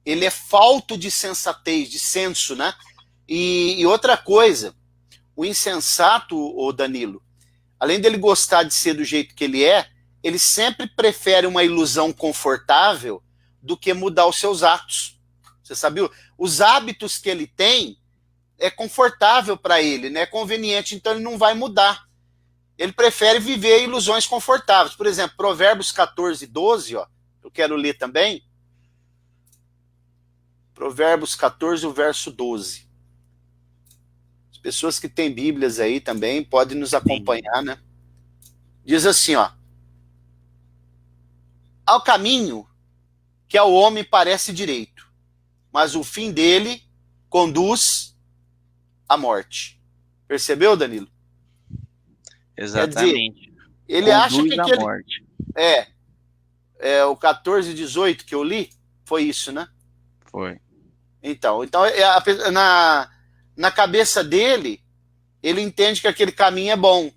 Ele é falto de sensatez, de senso, né? E outra coisa, o insensato, o Danilo, além dele gostar de ser do jeito que ele sempre prefere uma ilusão confortável do que mudar os seus atos. Você sabia? Os hábitos que ele tem é confortável para ele, né? É conveniente, então ele não vai mudar. Ele prefere viver ilusões confortáveis. Por exemplo, Provérbios 14, 12, ó, eu quero ler também. Provérbios 14, o verso 12. As pessoas que têm Bíblias aí também podem nos acompanhar, né? Diz assim, ó. Ao caminho que ao homem parece direito, mas o fim dele conduz à morte. Percebeu, Danilo? Exatamente. Quer dizer, ele acha que Conduz à morte. É o 14, 18 que eu li, foi isso, né? Foi. Então na cabeça dele, ele entende que aquele caminho é bom,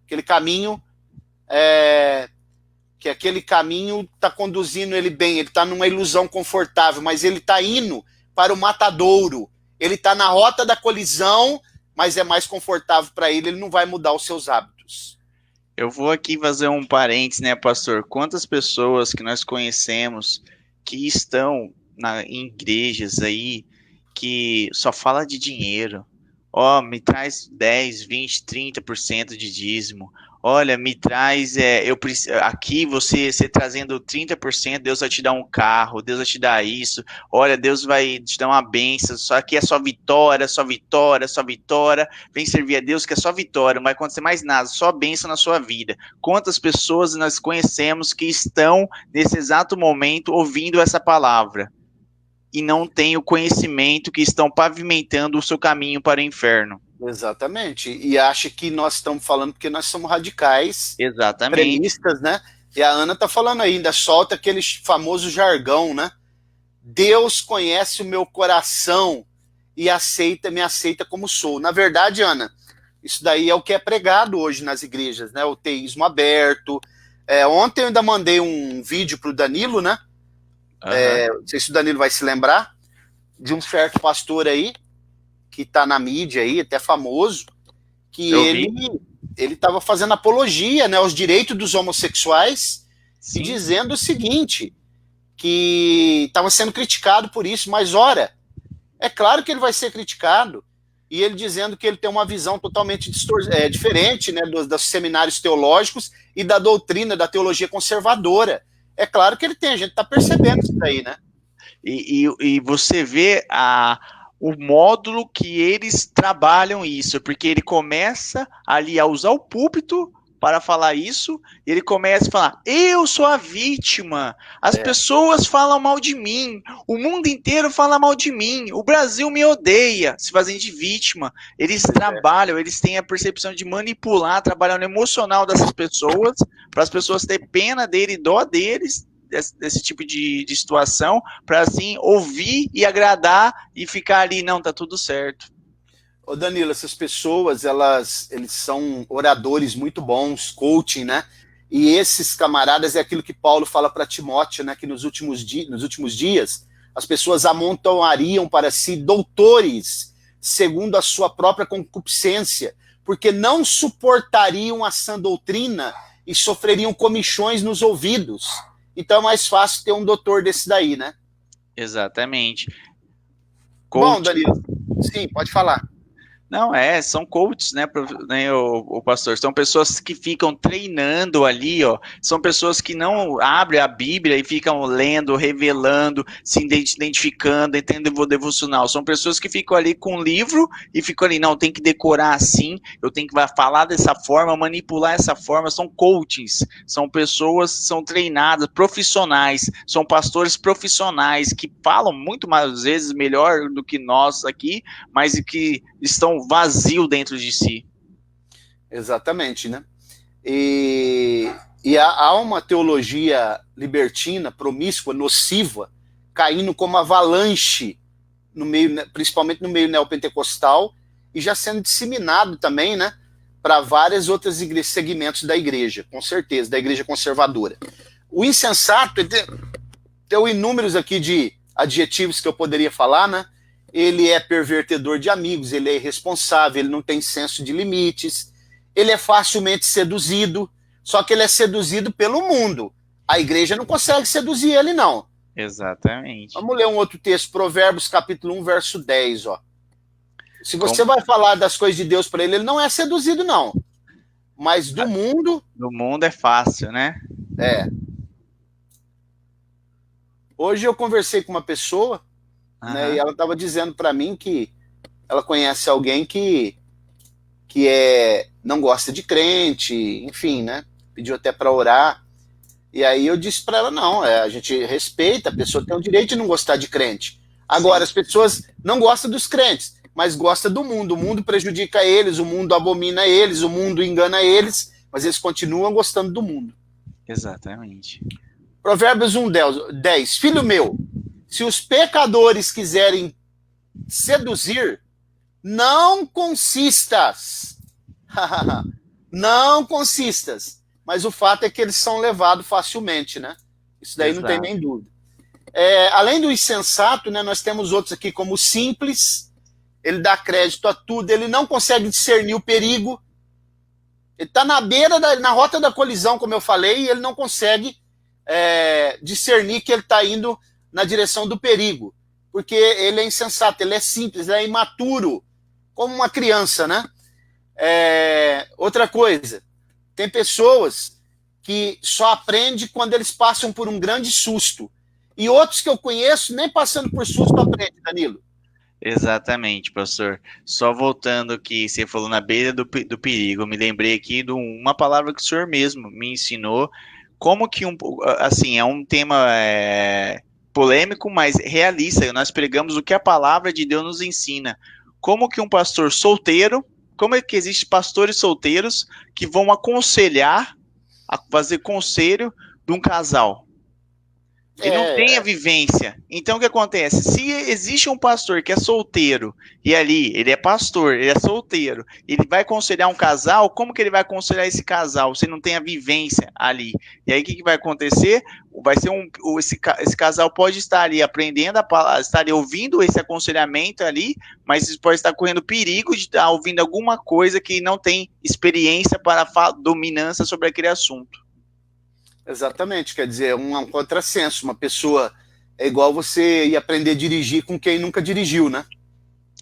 aquele caminho que aquele caminho está conduzindo ele bem, ele está numa ilusão confortável, mas ele está indo para o matadouro, ele está na rota da colisão, mas é mais confortável para ele, ele não vai mudar os seus hábitos. Eu vou aqui fazer um parênteses, né, pastor? Quantas pessoas que nós conhecemos que estão em igrejas aí que só fala de dinheiro. Ó, me traz 10, 20, 30% de dízimo. Olha, me traz, aqui você trazendo 30%, Deus vai te dar um carro, Deus vai te dar isso. Olha, Deus vai te dar uma bênção. Só aqui é só vitória, só vitória, só vitória. Vem servir a Deus que é só vitória, não vai acontecer mais nada, só bênção na sua vida. Quantas pessoas nós conhecemos que estão nesse exato momento ouvindo essa palavra e não têm o conhecimento, que estão pavimentando o seu caminho para o inferno? Exatamente, e acha que nós estamos falando porque nós somos radicais, exatamente, extremistas, né? E a Ana tá falando ainda, solta aquele famoso jargão, né? Deus conhece o meu coração e me aceita como sou. Na verdade, Ana, isso daí é o que é pregado hoje nas igrejas, né? O teísmo aberto. Ontem eu ainda mandei um vídeo pro Danilo, né? Não sei se o Danilo vai se lembrar, de um certo pastor aí, que está na mídia aí, até famoso, que ele estava fazendo apologia, né, aos direitos dos homossexuais. Sim. E dizendo o seguinte, que estava sendo criticado por isso, mas ora, é claro que ele vai ser criticado, e ele dizendo que ele tem uma visão totalmente diferente, né, dos seminários teológicos e da doutrina da teologia conservadora. É claro que ele tem, a gente está percebendo isso daí, né? E você vê o módulo que eles trabalham isso, porque ele começa ali a usar o púlpito para falar isso, e ele começa a falar, eu sou a vítima, as pessoas falam mal de mim, o mundo inteiro fala mal de mim, o Brasil me odeia, se fazem de vítima. Eles trabalham, eles têm a percepção de manipular, trabalhar no emocional dessas pessoas, para as pessoas terem pena dele e dó deles, desse tipo de situação, para assim ouvir e agradar e ficar ali, não, tá tudo certo. Ô Danilo, essas pessoas, eles são oradores muito bons, coaching, né? E esses camaradas é aquilo que Paulo fala para Timóteo, né? Que nos últimos dias as pessoas amontoariam para si doutores segundo a sua própria concupiscência, porque não suportariam a sã doutrina e sofreriam comichões nos ouvidos. Então é mais fácil ter um doutor desse daí, né? Exatamente. Bom, Danilo, sim, pode falar. Não, são coaches, né, o pastor, são pessoas que ficam treinando ali, ó, são pessoas que não abrem a Bíblia e ficam lendo, revelando, se identificando, entendendo o devocional, são pessoas que ficam ali com um livro e ficam ali, não, tem que decorar assim, eu tenho que falar dessa forma, manipular essa forma, são coaches, são pessoas, são treinadas, profissionais, são pastores profissionais, que falam muito mais vezes melhor do que nós aqui, mas que estão vazio dentro de si. Exatamente, né? E há uma teologia libertina, promíscua, nociva, caindo como avalanche, no meio, principalmente no meio neopentecostal, e já sendo disseminado também, né, para vários outros segmentos da igreja, com certeza, da igreja conservadora. O insensato, tem inúmeros aqui de adjetivos que eu poderia falar, né? Ele é pervertedor de amigos, ele é irresponsável, ele não tem senso de limites, ele é facilmente seduzido, só que ele é seduzido pelo mundo. A igreja não consegue seduzir ele, não. Exatamente. Vamos ler um outro texto, Provérbios capítulo 1, verso 10, ó. Se você Como vai falar das coisas de Deus para ele, ele não é seduzido, não. Mas do mundo, no mundo é fácil, né? é. Hoje eu conversei com uma pessoa, né, e Aham. ela estava dizendo para mim que ela conhece alguém que não gosta de crente, enfim, né? Pediu até para orar. E aí eu disse para ela, não, a gente respeita, a pessoa tem o direito de não gostar de crente. Agora, Sim, as pessoas não gostam dos crentes, mas gostam do mundo. O mundo prejudica eles, o mundo abomina eles, o mundo engana eles, mas eles continuam gostando do mundo. exatamente. Provérbios 1, 10. Filho meu, se os pecadores quiserem seduzir, não consistas. Não consistas. Mas o fato é que eles são levados facilmente, né? Isso daí não tem Exato. nem dúvida. Além do insensato, né, nós temos outros aqui como o simples, ele dá crédito a tudo, ele não consegue discernir o perigo, ele está na beira, na rota da colisão, como eu falei, e ele não consegue discernir que ele está indo na direção do perigo, porque ele é insensato, ele é simples, ele é imaturo, como uma criança, né? Outra coisa, tem pessoas que só aprendem quando eles passam por um grande susto. E outros que eu conheço, nem passando por susto aprende, Danilo. Exatamente, pastor. Só voltando aqui, você falou na beira do perigo, eu me lembrei aqui de uma palavra que o senhor mesmo me ensinou, como que assim, é um tema polêmico, mas realista. Nós pregamos o que a palavra de Deus nos ensina. Como que um pastor solteiro, como é que existem pastores solteiros que vão aconselhar, fazer conselho de um casal? Ele não tem a É, vivência. Então o que acontece? Se existe um pastor que é solteiro e ali ele é pastor, ele é solteiro, ele vai aconselhar um casal, como que ele vai aconselhar esse casal se não tem a vivência ali? E aí o que vai acontecer? Vai ser esse casal pode estar ali aprendendo estar ali ouvindo esse aconselhamento ali, mas pode estar correndo perigo de estar ouvindo alguma coisa que não tem experiência para dominância sobre aquele assunto. exatamente, quer dizer, um contrassenso. Uma pessoa é igual você ir aprender a dirigir com quem nunca dirigiu, né?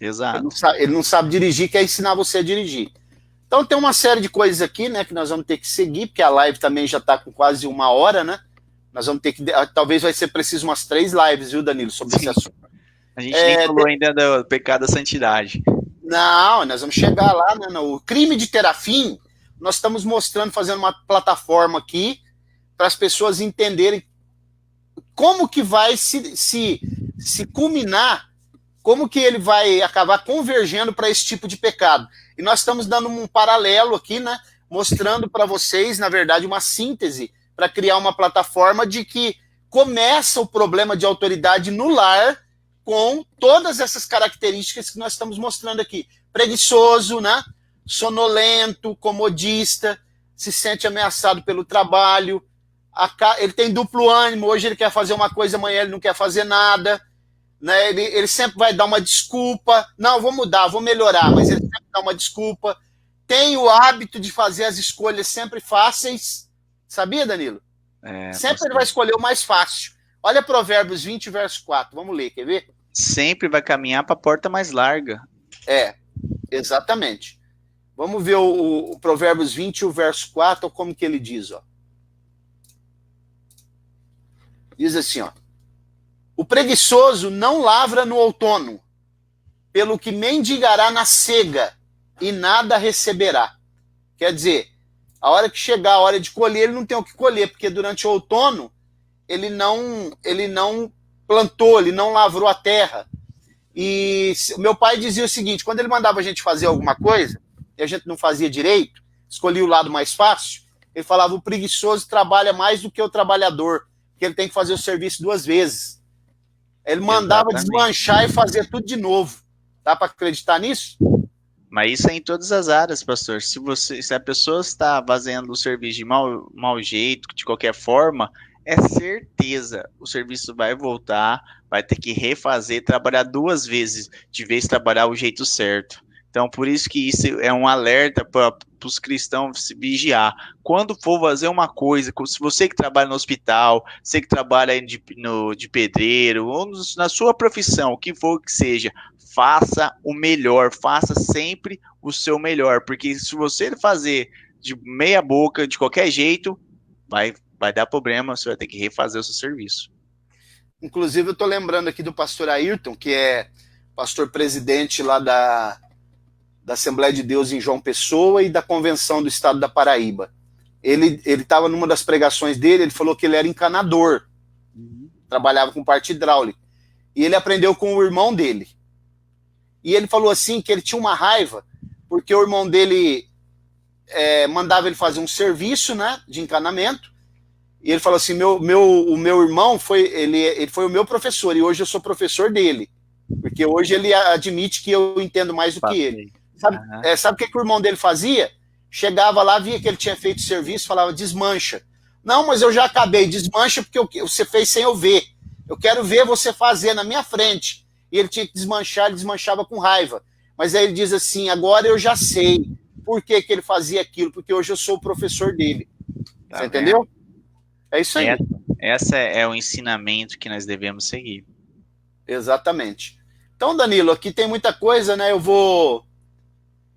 Exato. Ele não sabe dirigir, quer ensinar você a dirigir. Então tem uma série de coisas aqui, né, que nós vamos ter que seguir, porque a live também já está com quase 1 hora, né? Nós vamos ter que. Talvez vai ser preciso umas 3 lives, viu, Danilo, sobre esse Sim. assunto. A gente nem falou ainda do pecado da santidade. Não, nós vamos chegar lá, né? No crime de Terafim, nós estamos mostrando, fazendo uma plataforma aqui para as pessoas entenderem como que vai se culminar, como que ele vai acabar convergendo para esse tipo de pecado. E nós estamos dando um paralelo aqui, né? Mostrando para vocês, na verdade, uma síntese para criar uma plataforma de que começa o problema de autoridade no lar com todas essas características que nós estamos mostrando aqui. Preguiçoso, né? Sonolento, comodista, se sente ameaçado pelo trabalho, ele tem duplo ânimo, hoje ele quer fazer uma coisa, amanhã ele não quer fazer nada, né? Ele sempre vai dar uma desculpa, não, vou mudar, vou melhorar, mas ele sempre dá uma desculpa. Tem o hábito de fazer as escolhas sempre fáceis, sabia, Danilo? Sempre ele vai Pastor. escolher o mais fácil. Olha Provérbios 20, verso 4, vamos ler, quer ver? Sempre vai caminhar para a porta mais larga. Exatamente. Vamos ver o Provérbios 20, o verso 4, como que ele diz, ó. Diz assim, ó. O preguiçoso não lavra no outono, pelo que mendigará na cega e nada receberá. Quer dizer, a hora que chegar a hora de colher, ele não tem o que colher, porque durante o outono ele não plantou, ele não lavrou a terra. E meu pai dizia o seguinte, quando ele mandava a gente fazer alguma coisa, e a gente não fazia direito, escolhia o lado mais fácil, ele falava, o preguiçoso trabalha mais do que o trabalhador, porque ele tem que fazer o serviço 2 vezes. Ele mandava Exatamente. desmanchar e fazer tudo de novo. Dá para acreditar nisso? Mas isso é em todas as áreas, pastor. Se a pessoa está fazendo o serviço de mau jeito, de qualquer forma, é certeza o serviço vai voltar, vai ter que refazer, trabalhar 2 vezes, de vez trabalhar o jeito certo. Então, por isso que isso é um alerta para os cristãos se vigiar. Quando for fazer uma coisa, se você que trabalha no hospital, você que trabalha aí de pedreiro, ou na sua profissão, o que for que seja, faça o melhor, faça sempre o seu melhor, porque se você fazer de meia boca, de qualquer jeito, vai dar problema, você vai ter que refazer o seu serviço. Inclusive, eu estou lembrando aqui do pastor Ayrton, que é pastor presidente lá da Assembleia de Deus em João Pessoa e da Convenção do Estado da Paraíba. Ele estava numa das pregações dele, ele falou que ele era encanador, trabalhava com parte hidráulica, e ele aprendeu com o irmão dele. E ele falou assim que ele tinha uma raiva, porque o irmão dele mandava ele fazer um serviço, né, de encanamento, e ele falou assim, o meu irmão ele foi o meu professor, e hoje eu sou professor dele, porque hoje ele admite que eu entendo mais do que ele. Sabe o que o irmão dele fazia? Chegava lá, via que ele tinha feito serviço, falava, desmancha. Não, mas eu já acabei, desmancha porque você fez sem eu ver. Eu quero ver você fazer na minha frente. E ele tinha que desmanchar, ele desmanchava com raiva. Mas aí ele diz assim, agora eu já sei por que ele fazia aquilo, porque hoje eu sou o professor dele. Você entendeu? É isso aí. Essa é o ensinamento que nós devemos seguir. Exatamente. Então, Danilo, aqui tem muita coisa, né?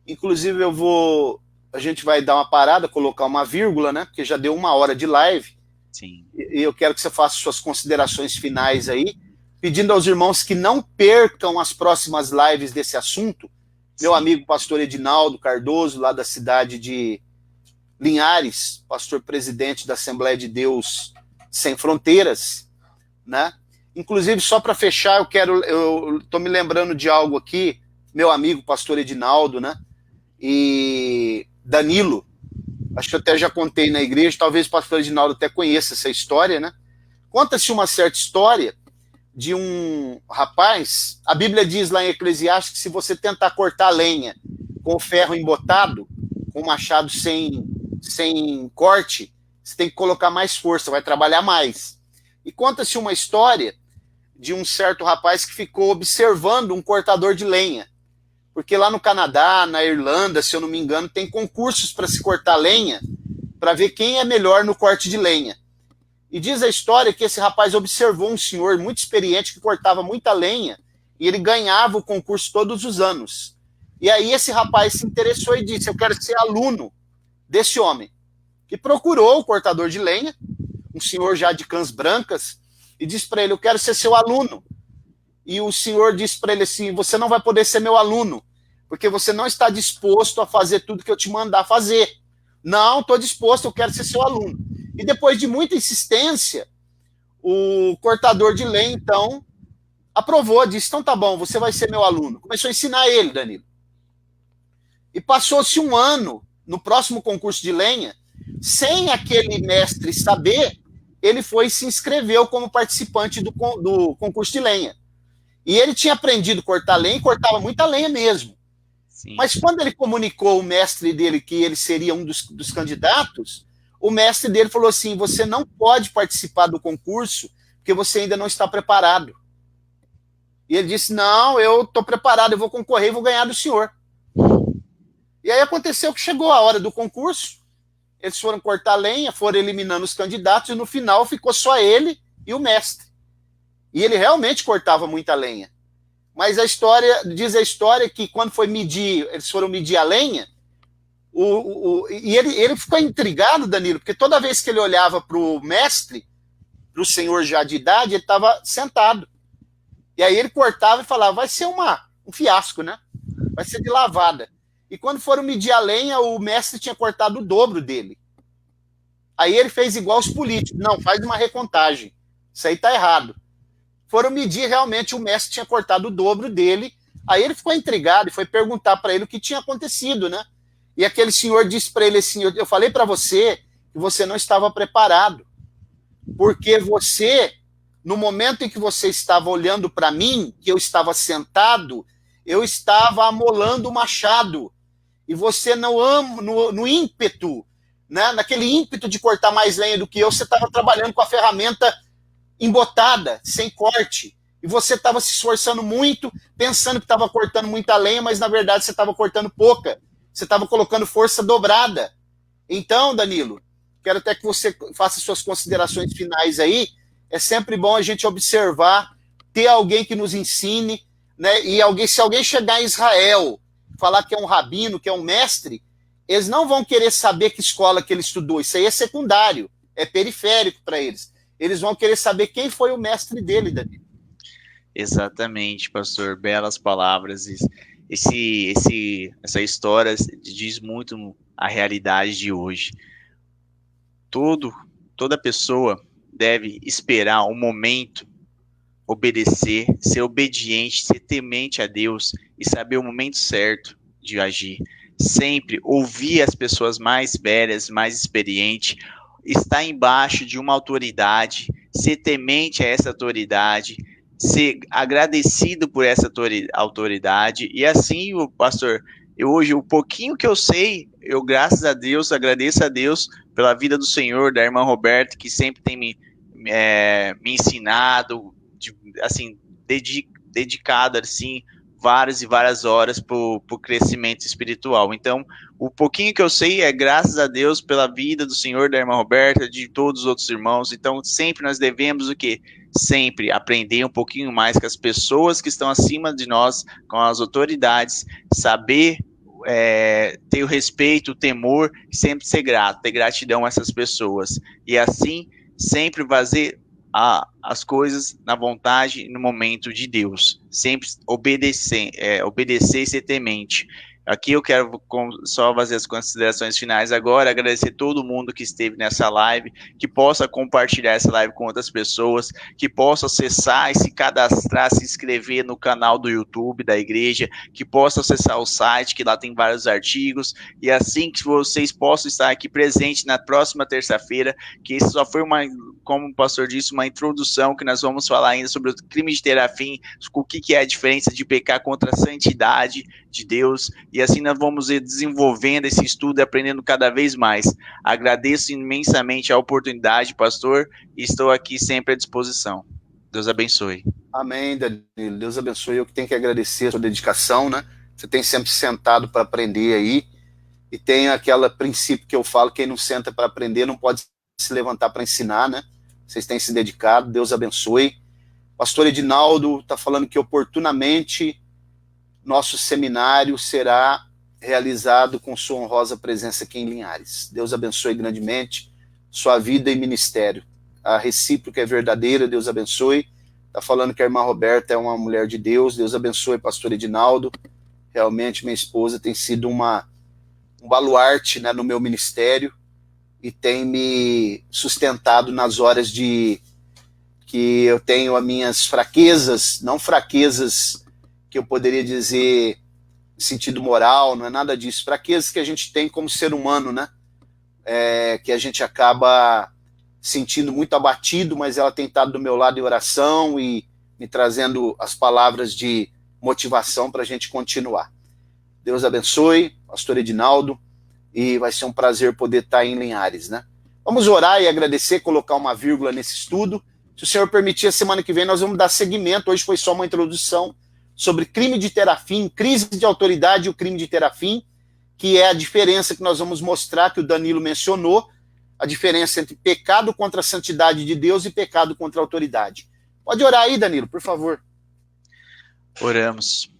Inclusive, a gente vai dar uma parada, colocar uma vírgula, né? Porque já deu 1 hora de live. Sim. E eu quero que você faça suas considerações finais aí, pedindo aos irmãos que não percam as próximas lives desse assunto. Sim. Meu amigo pastor Edinaldo Cardoso, lá da cidade de Linhares, pastor presidente da Assembleia de Deus Sem Fronteiras, né? Inclusive, só para fechar, eu tô me lembrando de algo aqui, meu amigo pastor Edinaldo, né? E Danilo, acho que eu até já contei na igreja, talvez o pastor Edinaldo até conheça essa história, né? Conta-se uma certa história de um rapaz, a Bíblia diz lá em Eclesiastes que se você tentar cortar lenha com o ferro embotado, com o machado sem corte, você tem que colocar mais força, vai trabalhar mais. E conta-se uma história de um certo rapaz que ficou observando um cortador de lenha. Porque lá no Canadá, na Irlanda, se eu não me engano, tem concursos para se cortar lenha, para ver quem é melhor no corte de lenha. E diz a história que esse rapaz observou um senhor muito experiente que cortava muita lenha e ele ganhava o concurso todos os anos. E aí esse rapaz se interessou e disse, eu quero ser aluno desse homem. E procurou o cortador de lenha, um senhor já de cãs brancas, e disse para ele, eu quero ser seu aluno. E o senhor disse para ele assim, você não vai poder ser meu aluno, porque você não está disposto a fazer tudo que eu te mandar fazer. Não, estou disposto, eu quero ser seu aluno. E depois de muita insistência, o cortador de lenha, então, aprovou, disse, então tá bom, você vai ser meu aluno. Começou a ensinar ele, Danilo. E passou-se 1 ano, no próximo concurso de lenha, sem aquele mestre saber, ele foi e se inscreveu como participante do concurso de lenha. E ele tinha aprendido a cortar lenha e cortava muita lenha mesmo. Sim. Mas quando ele comunicou ao mestre dele que ele seria um dos candidatos, o mestre dele falou assim, você não pode participar do concurso porque você ainda não está preparado. E ele disse, não, eu estou preparado, eu vou concorrer e vou ganhar do senhor. E aí aconteceu que chegou a hora do concurso, eles foram cortar lenha, foram eliminando os candidatos, e no final ficou só ele e o mestre. E ele realmente cortava muita lenha. Mas diz a história que quando foi medir, eles foram medir a lenha, e ele ficou intrigado, Danilo, porque toda vez que ele olhava para o mestre, para o senhor já de idade, ele estava sentado. E aí ele cortava e falava, vai ser um fiasco, né? Vai ser de lavada. E quando foram medir a lenha, o mestre tinha cortado o dobro dele. Aí ele fez igual os políticos. Não, faz uma recontagem. Isso aí tá errado. Foram medir, realmente o mestre tinha cortado o dobro dele. Aí ele ficou intrigado e foi perguntar para ele o que tinha acontecido, né? E aquele senhor disse para ele assim, eu falei para você que você não estava preparado. Porque você, no momento em que você estava olhando para mim, que eu estava sentado, eu estava amolando o machado. E você no ímpeto, né, naquele ímpeto de cortar mais lenha do que eu, você estava trabalhando com a ferramenta embotada, sem corte. E e você estava se esforçando muito, pensando que estava cortando muita lenha, mas na verdade você estava cortando pouca. Você estava colocando força dobrada. Então, Danilo, quero até que você faça suas considerações finais aí. É sempre bom a gente observar, ter alguém que nos ensine, né? E se alguém chegar em Israel, falar que é um rabino, que é um mestre, eles não vão querer saber que escola que ele estudou. Isso aí é secundário, é periférico para eles. Eles vão querer saber quem foi o mestre dele, Danilo. Exatamente, pastor. Belas palavras. Essa história diz muito a realidade de hoje. Toda pessoa deve esperar um momento, obedecer, ser obediente, ser temente a Deus e saber o momento certo de agir. Sempre ouvir as pessoas mais velhas, mais experientes, estar embaixo de uma autoridade, ser temente a essa autoridade, ser agradecido por essa autoridade. E assim, o pastor, hoje, o pouquinho que eu sei, eu, graças a Deus, agradeço a Deus pela vida do Senhor, da irmã Roberta, que sempre tem me ensinado, assim, dedicado, assim, várias e várias horas para o crescimento espiritual. Então, o pouquinho que eu sei é graças a Deus pela vida do Senhor, da irmã Roberta, de todos os outros irmãos. Então, sempre nós devemos o quê? Sempre aprender um pouquinho mais com as pessoas que estão acima de nós, com as autoridades, saber ter o respeito, o temor, sempre ser grato, ter gratidão a essas pessoas. E assim, sempre fazer as coisas na vontade e no momento de Deus. Sempre obedecer e ser temente. Aqui eu quero só fazer as considerações finais agora, agradecer todo mundo que esteve nessa live, que possa compartilhar essa live com outras pessoas, que possa acessar e se cadastrar, se inscrever no canal do YouTube da igreja, que possa acessar o site, que lá tem vários artigos, e assim que vocês possam estar aqui presentes na próxima terça-feira, que isso só foi como o pastor disse, uma introdução, que nós vamos falar ainda sobre o crime de terafim, o que é a diferença de pecar contra a santidade de Deus, e assim nós vamos ir desenvolvendo esse estudo e aprendendo cada vez mais. Agradeço imensamente a oportunidade, pastor, e estou aqui sempre à disposição. Deus abençoe. Amém, Danilo. Deus abençoe. Eu que tenho que agradecer a sua dedicação, né? Você tem sempre sentado para aprender aí, e tem aquele princípio que eu falo, quem não senta para aprender não pode se levantar para ensinar, né? Vocês têm se dedicado, Deus abençoe. Pastor Edinaldo está falando que oportunamente nosso seminário será realizado com sua honrosa presença aqui em Linhares. Deus abençoe grandemente sua vida e ministério. A recíproca é verdadeira, Deus abençoe. Está falando que a irmã Roberta é uma mulher de Deus. Deus abençoe, pastor Edinaldo. Realmente, minha esposa tem sido um baluarte, né, no meu ministério e tem me sustentado nas horas que eu tenho as minhas fraquezas, não fraquezas que eu poderia dizer em sentido moral, não é nada disso, fraquezas que a gente tem como ser humano, né? Que a gente acaba sentindo muito abatido, mas ela tem estado do meu lado em oração e me trazendo as palavras de motivação para a gente continuar. Deus abençoe, pastor Edinaldo, e vai ser um prazer poder estar em Linhares, né? Vamos orar e agradecer, colocar uma vírgula nesse estudo. Se o Senhor permitir, a semana que vem nós vamos dar seguimento. Hoje foi só uma introdução sobre crime de terafim, crise de autoridade e o crime de terafim, que é a diferença que nós vamos mostrar, que o Danilo mencionou, a diferença entre pecado contra a santidade de Deus e pecado contra a autoridade. Pode orar aí, Danilo, por favor. Oramos.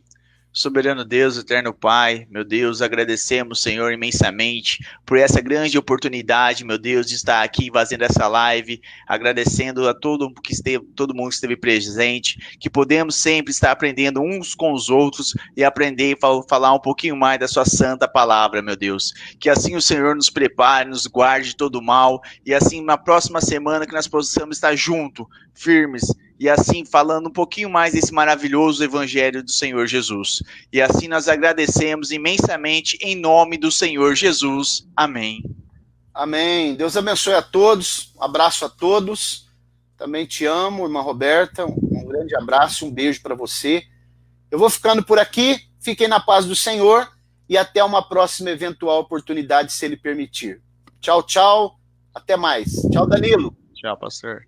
Soberano Deus, eterno Pai, meu Deus, agradecemos, Senhor, imensamente por essa grande oportunidade, meu Deus, de estar aqui fazendo essa live, agradecendo a todo mundo que esteve presente, que podemos sempre estar aprendendo uns com os outros e aprender e falar um pouquinho mais da sua santa palavra, meu Deus. Que assim o Senhor nos prepare, nos guarde de todo mal e assim na próxima semana que nós possamos estar juntos, firmes, e assim falando um pouquinho mais desse maravilhoso evangelho do Senhor Jesus. E assim nós agradecemos imensamente em nome do Senhor Jesus. Amém. Amém. Deus abençoe a todos. Um abraço a todos. Também te amo, irmã Roberta. Um grande abraço, um beijo para você. Eu vou ficando por aqui. Fiquem na paz do Senhor e até uma próxima eventual oportunidade, se Ele permitir. Tchau, tchau. Até mais. Tchau, Danilo. Tchau, pastor.